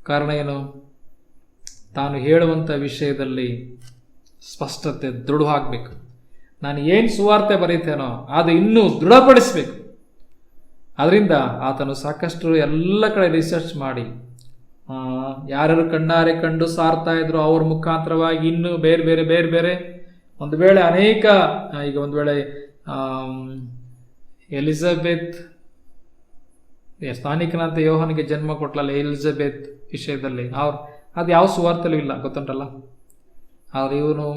ಕಾರಣ ಏನು? ತಾನು ಹೇಳುವಂಥ ವಿಷಯದಲ್ಲಿ ಸ್ಪಷ್ಟತೆ ದೃಢವಾಗಬೇಕು. ನಾನು ಏನು ಸುವಾರ್ತೆ ಬರೀತೇನೋ ಅದು ಇನ್ನೂ ದೃಢಪಡಿಸಬೇಕು. ಅದರಿಂದ ಆತನು ಸಾಕಷ್ಟು ಎಲ್ಲ ಕಡೆ ರಿಸರ್ಚ್ ಮಾಡಿ, ಯಾರ್ಯಾರು ಕಣ್ಣಾರೆ ಕಂಡು ಸಾರ್ತಾ ಇದ್ರು ಅವ್ರ ಮುಖಾಂತರವಾಗಿ ಇನ್ನೂ ಬೇರೆ ಬೇರೆ ಬೇರೆ ಬೇರೆ ಒಂದು ವೇಳೆ ಅನೇಕ, ಈಗ ಒಂದು ವೇಳೆ ಎಲಿಜಬೆತ್ ಸ್ಥಾನಿಕನಂತ ಯೋಹನಿಗೆ ಜನ್ಮ ಕೊಟ್ಲಲ್ಲ, ಎಲಿಜಬೆತ್ ವಿಷಯದಲ್ಲಿ ಅದು ಯಾವ ಸುವಾರ್ತೆಲೂ ಇಲ್ಲ ಗೊತ್ತುಂಟಲ್ಲ. ಆದ್ರೆ ಇವನು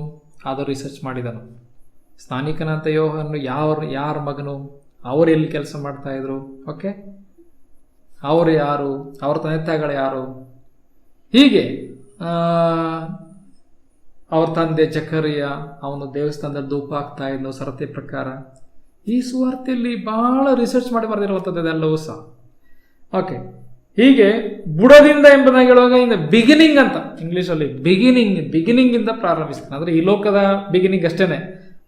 ಅದು ರಿಸರ್ಚ್ ಮಾಡಿದನು. ಸ್ಥಾನಿಕನಂತ ಯೋಹನು ಯಾರ ಮಗನು, ಅವರು ಎಲ್ಲಿ ಕೆಲಸ ಮಾಡ್ತಾ ಇದ್ರು, ಓಕೆ, ಅವರು ಯಾರು, ಅವ್ರ ತಂದೆ ತಾಯಿಗಳು ಯಾರು, ಹೀಗೆ ಅವ್ರ ತಂದೆ ಜಕರಿಯ ಅವನು ದೇವಸ್ಥಾನದಲ್ಲಿ ಧೂಪ ಹಾಕ್ತಾ ಇದ್ನು ಸರತಿ ಪ್ರಕಾರ. ಈ ಸುವಾರ್ತೆಯಲ್ಲಿ ಬಹಳ ರಿಸರ್ಚ್ ಮಾಡಿ ಬರೆದಿರುವಂಥದ್ದು ಇದೆಲ್ಲವೂ ಸಹ. ಓಕೆ, ಹೀಗೆ ಬುಡದಿಂದ ಎಂಬುದಾಗಿ ಹೇಳುವಾಗ ಇನ್ ಬಿಗಿನಿಂಗ್ ಅಂತ ಇಂಗ್ಲೀಷಲ್ಲಿ ಬಿಗಿನಿಂಗ್ ಇಂದ ಪ್ರಾರಂಭಿಸ್ತಾನೆ. ಅಂದರೆ ಈ ಲೋಕದ ಬಿಗಿನಿಂಗ್ ಅಷ್ಟೇನೆ.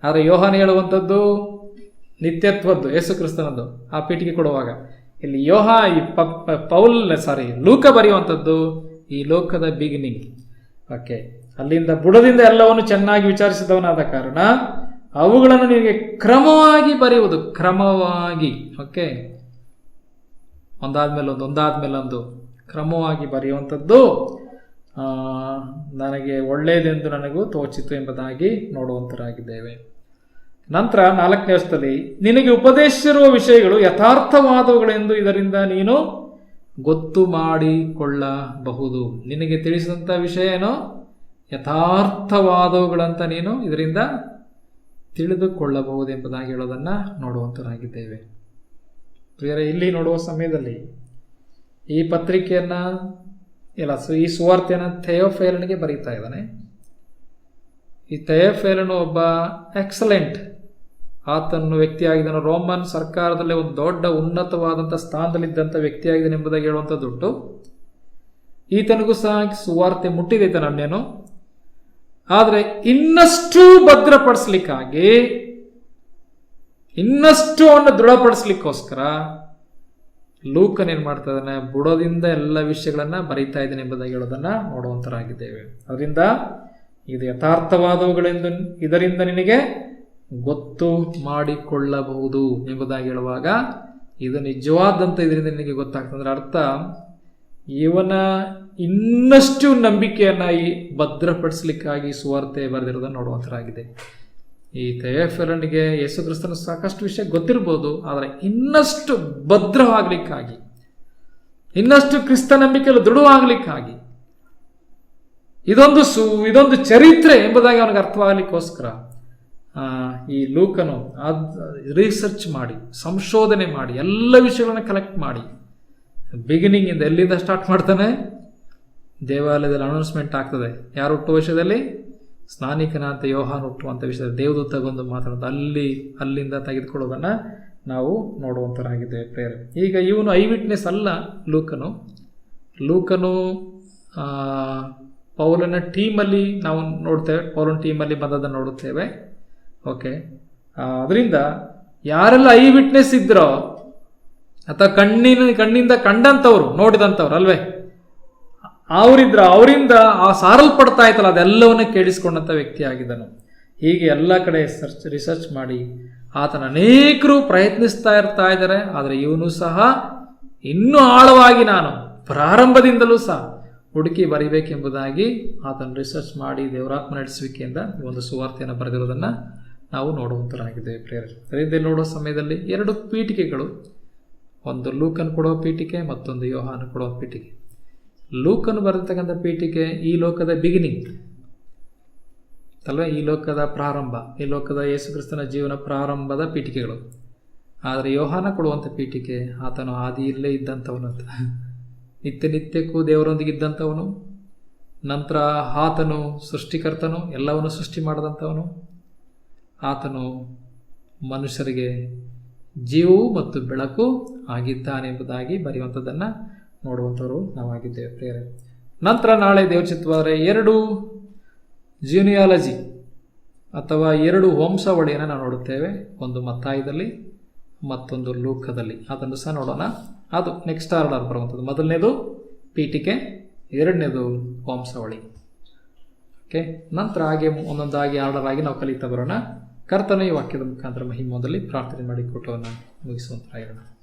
ಆದರೆ ಯೋಹಾನ ಹೇಳುವಂಥದ್ದು ನಿತ್ಯತ್ವದ್ದು, ಯೇಸು ಕ್ರಿಸ್ತನದ್ದು ಆ ಪೀಠಿಗೆ ಕೊಡುವಾಗ, ಇಲ್ಲಿ ಲೂಕ ಬರೆಯುವಂಥದ್ದು ಈ ಲೋಕದ ಬಿಗಿನಿಂಗ್. ಓಕೆ, ಅಲ್ಲಿಂದ ಬುಡದಿಂದ ಎಲ್ಲವನ್ನು ಚೆನ್ನಾಗಿ ವಿಚಾರಿಸಿದವನಾದ ಕಾರಣ ಅವುಗಳನ್ನು ನಿನಗೆ ಕ್ರಮವಾಗಿ ಬರೆಯುವುದು, ಕ್ರಮವಾಗಿ, ಓಕೆ, ಒಂದಾದ್ಮೇಲೆ ಒಂದು ಕ್ರಮವಾಗಿ ಬರೆಯುವಂಥದ್ದು ನನಗೆ ಒಳ್ಳೆಯದೆಂದು ನನಗೂ ತೋಚಿತು ಎಂಬುದಾಗಿ ನೋಡುವಂತರಾಗಿದ್ದೇವೆ. ನಂತರ 4ನೇ ವರ್ಷದಲ್ಲಿ, ನಿನಗೆ ಉಪದೇಶಿಸಿರುವ ವಿಷಯಗಳು ಯಥಾರ್ಥವಾದವುಗಳೆಂದು ಇದರಿಂದ ನೀನು ಗೊತ್ತು ಮಾಡಿಕೊಳ್ಳಬಹುದು. ನಿನಗೆ ತಿಳಿಸಿದಂಥ ವಿಷಯ ಏನೋ ಯಥಾರ್ಥವಾದವುಗಳಂತ ನೀನು ಇದರಿಂದ ತಿಳಿದುಕೊಳ್ಳಬಹುದು ಎಂಬುದಾಗಿ ಹೇಳೋದನ್ನು ನೋಡುವಂತರಾಗಿದ್ದೇವೆ. ಪ್ರಿಯರೇ, ಇಲ್ಲಿ ನೋಡುವ ಸಮಯದಲ್ಲಿ ಈ ಪತ್ರಿಕೆಯನ್ನ ಈ ಸುವಾರ್ತೆಯನ್ನು ಥೆಯೋಫೈಲನಿಗೆ ಬರೀತಾ ಇದ್ದಾನೆ. ಈ ಥೆಯೋಫೈಲನು ಒಬ್ಬ ಎಕ್ಸಲೆಂಟ್ ಆತನು ವ್ಯಕ್ತಿಯಾಗಿದ್ದಾನೆ. ರೋಮನ್ ಸರ್ಕಾರದಲ್ಲಿ ಒಂದು ದೊಡ್ಡ ಉನ್ನತವಾದಂಥ ಸ್ಥಾನದಲ್ಲಿದ್ದಂಥ ವ್ಯಕ್ತಿಯಾಗಿದ್ದಾನೆ ಎಂಬುದಾಗಿ ಹೇಳುವಂಥದ್ದುಂಟು. ಈತನಿಗೂ ಸಹ ಸುವಾರ್ತೆ ಮುಟ್ಟಿದೆ ನನ್ನೇನು. ಆದರೆ ಇನ್ನಷ್ಟು ಭದ್ರಪಡಿಸ್ಲಿಕ್ಕಾಗಿ, ಇನ್ನಷ್ಟು ಅವನ್ನ ದೃಢಪಡಿಸ್ಲಿಕ್ಕೋಸ್ಕರ ಲೂಕನ್ ಏನ್ ಮಾಡ್ತಾ ಇದ್ದಾನೆ, ಬುಡದಿಂದ ಎಲ್ಲ ವಿಷಯಗಳನ್ನ ಬರೀತಾ ಇದ್ದಾನೆ ಎಂಬುದಾಗಿ ಹೇಳೋದನ್ನ ನೋಡುವಂತರಾಗಿದ್ದೇವೆ. ಅದರಿಂದ ಇದು ಯಥಾರ್ಥವಾದವುಗಳೆಂದು ಇದರಿಂದ ನಿನಗೆ ಗೊತ್ತು ಮಾಡಿಕೊಳ್ಳಬಹುದು ಎಂಬುದಾಗಿ ಹೇಳುವಾಗ ಇದು ನಿಜವಾದಂತ ಇದರಿಂದ ನಿನಗೆ ಗೊತ್ತಾಗ್ತದೆ. ಅರ್ಥ, ಇವನ ಇನ್ನಷ್ಟು ನಂಬಿಕೆಯನ್ನ ಈ ಭದ್ರಪಡಿಸ್ಲಿಕ್ಕಾಗಿ ಸುವಾರ್ತೆ ಬರೆದಿರೋದನ್ನು ನೋಡುವಂತರಾಗಿದೆ. ಈ ಥೆಯೋಫಿಲನಿಗೆ ಯೇಸು ಕ್ರಿಸ್ತನ ಸಾಕಷ್ಟು ವಿಷಯ ಗೊತ್ತಿರ್ಬೋದು, ಆದರೆ ಇನ್ನಷ್ಟು ಭದ್ರವಾಗ್ಲಿಕ್ಕಾಗಿ, ಇನ್ನಷ್ಟು ಕ್ರಿಸ್ತ ನಂಬಿಕೆಯಲ್ಲಿ ದೃಢವಾಗ್ಲಿಕ್ಕಾಗಿ, ಇದೊಂದು ಚರಿತ್ರೆ ಎಂಬುದಾಗಿ ಅವನಿಗೆ ಅರ್ಥವಾಗಲಿಕ್ಕೋಸ್ಕರ ಈ ಲೂಕನು ರಿಸರ್ಚ್ ಮಾಡಿ, ಸಂಶೋಧನೆ ಮಾಡಿ, ಎಲ್ಲ ವಿಷಯಗಳನ್ನ ಕಲೆಕ್ಟ್ ಮಾಡಿ, ಬಿಗಿನಿಂಗ್ ಇಂದ ಎಲ್ಲಿಂದ ಸ್ಟಾರ್ಟ್ ಮಾಡ್ತಾನೆ, ದೇವಾಲಯದಲ್ಲಿ ಅನೌನ್ಸ್ಮೆಂಟ್ ಆಗ್ತದೆ ಯಾರು ಹುಟ್ಟುವ ವಿಷಯದಲ್ಲಿ, ಸ್ನಾನಿಕನಾಂತ ಯೋಹಾನ್ ಹುಟ್ಟುವಂಥ ವಿಷಯದಲ್ಲಿ ದೇವದೂತ ಬಂದು ಮಾತಾಡೋದು, ಅಲ್ಲಿಂದ ತೆಗೆದುಕೊಳ್ಳೋದನ್ನ ನಾವು ನೋಡುವಂತರಾಗಿದ್ದೇವೆ ಪ್ರೇರೆ. ಈಗ ಇವನು ಐ ವಿಟ್ನೆಸ್ ಅಲ್ಲ ಲೂಕನು ಪೌಲನ ಟೀಮಲ್ಲಿ ನಾವು ನೋಡ್ತೇವೆ, ಪೌಲನ ಟೀಮಲ್ಲಿ ಬಂದದನ್ನು ನೋಡುತ್ತೇವೆ. ಓಕೆ, ಅದರಿಂದ ಯಾರೆಲ್ಲ ಐ ವಿಟ್ನೆಸ್ ಇದ್ರೋ ಅಥವಾ ಕಣ್ಣಿಂದ ಕಂಡಂಥವ್ರು, ನೋಡಿದಂಥವ್ರು ಅಲ್ವೇ, ಅವರಿಂದ ಆ ಸಾರಲ್ಪಡ್ತಾ ಇತ್ತಲ್ಲ ಅದೆಲ್ಲವನ್ನ ಕೇಳಿಸ್ಕೊಂಡಂಥ ವ್ಯಕ್ತಿ ಆಗಿದ್ದನು. ಹೀಗೆ ಎಲ್ಲ ಕಡೆ ರಿಸರ್ಚ್ ಮಾಡಿ ಆತನ ಅನೇಕರು ಪ್ರಯತ್ನಿಸ್ತಾ ಇದ್ದಾರೆ. ಆದರೆ ಇವನು ಸಹ ಇನ್ನೂ ಆಳವಾಗಿ ನಾನು ಪ್ರಾರಂಭದಿಂದಲೂ ಸಹ ಹುಡುಕಿ ಬರಿಬೇಕೆಂಬುದಾಗಿ ಆತನ ರಿಸರ್ಚ್ ಮಾಡಿ ದೇವರಾತ್ಮ ನಡೆಸುವಿಕೆಯಿಂದ ಈ ಒಂದು ಸುವಾರ್ತೆಯನ್ನು ಬರೆದಿರೋದನ್ನು ನಾವು ನೋಡುವಂತರಾಗಿದ್ದೇವೆ ಪ್ರೇರರು. ಅದರಿಂದ ನೋಡುವ ಸಮಯದಲ್ಲಿ 2 ಪೀಠಿಕೆಗಳು, ಒಂದು ಲೂಕನ್ ಕೊಡುವ ಪೀಠಿಕೆ, ಮತ್ತೊಂದು ಯೋಹಾನ ಕೊಡುವ ಪೀಠಿಕೆ. ಲೂಕನ್ ಬರೆದತಕ್ಕಂಥ ಪೀಠಿಕೆ ಈ ಲೋಕದ ಬಿಗಿನಿಂಗ್ ಅಲ್ವೇ, ಈ ಲೋಕದ ಪ್ರಾರಂಭ, ಈ ಲೋಕದ ಯೇಸು ಕ್ರಿಸ್ತನ ಜೀವನ ಪ್ರಾರಂಭದ ಪೀಠಿಕೆಗಳು. ಆದರೆ ಯೋಹಾನ ಕೊಡುವಂಥ ಪೀಠಿಕೆ ಆತನು ಆದಿಯಲ್ಲೇ ಇದ್ದಂಥವನಂತ, ನಿತ್ಯ ನಿತ್ಯಕ್ಕೂ ದೇವರೊಂದಿಗೆ ಇದ್ದಂಥವನು, ನಂತರ ಆತನು ಸೃಷ್ಟಿಕರ್ತನು, ಎಲ್ಲವನ್ನು ಸೃಷ್ಟಿ ಮಾಡಿದಂಥವನು, ಆತನು ಮನುಷ್ಯರಿಗೆ ಜೀವವು ಮತ್ತು ಬೆಳಕು ಆಗಿದ್ದಾನೆಂಬುದಾಗಿ ಬರೆಯುವಂಥದ್ದನ್ನು ನೋಡುವಂಥವ್ರು ನಾವಾಗಿದ್ದೇವೆ ಪ್ರಿಯರೇ. ನಂತರ ನಾಳೆ ದೇವಚಿತ್ತವಾದರೆ 2 ಜಿನಿಯಾಲಜಿ ಅಥವಾ 2 ವಂಶಾವಳಿಯನ್ನು ನಾವು ನೋಡುತ್ತೇವೆ. ಒಂದು ಮತ್ತಾಯದಲ್ಲಿ, ಮತ್ತೊಂದು ಲೂಕದಲ್ಲಿ. ಅದನ್ನು ಸಹ ನೋಡೋಣ. ಅದು ನೆಕ್ಸ್ಟ್ ಆರ್ಡರ್ ಬರುವಂಥದ್ದು. ಮೊದಲನೇದು ಪೀಠಿಕೆ, 2ನೇದು ವಂಶಾವಳಿ. ಓಕೆ, ನಂತರ ಹಾಗೆ ಒಂದೊಂದಾಗಿ ಆರ್ಡರ್ ಆಗಿ ನಾವು ಕಲಿತಾ ಬರೋಣ. ಕರ್ತನ ಈ ವಾಕ್ಯದ ಮುಖಾಂತರ ಮಹಿಮದಲ್ಲಿ ಪ್ರಾರ್ಥನೆ ಮಾಡಿ ಕೊಟ್ಟವನ್ನು ಮುಗಿಸುವಂತಾಗಿರೋಣ.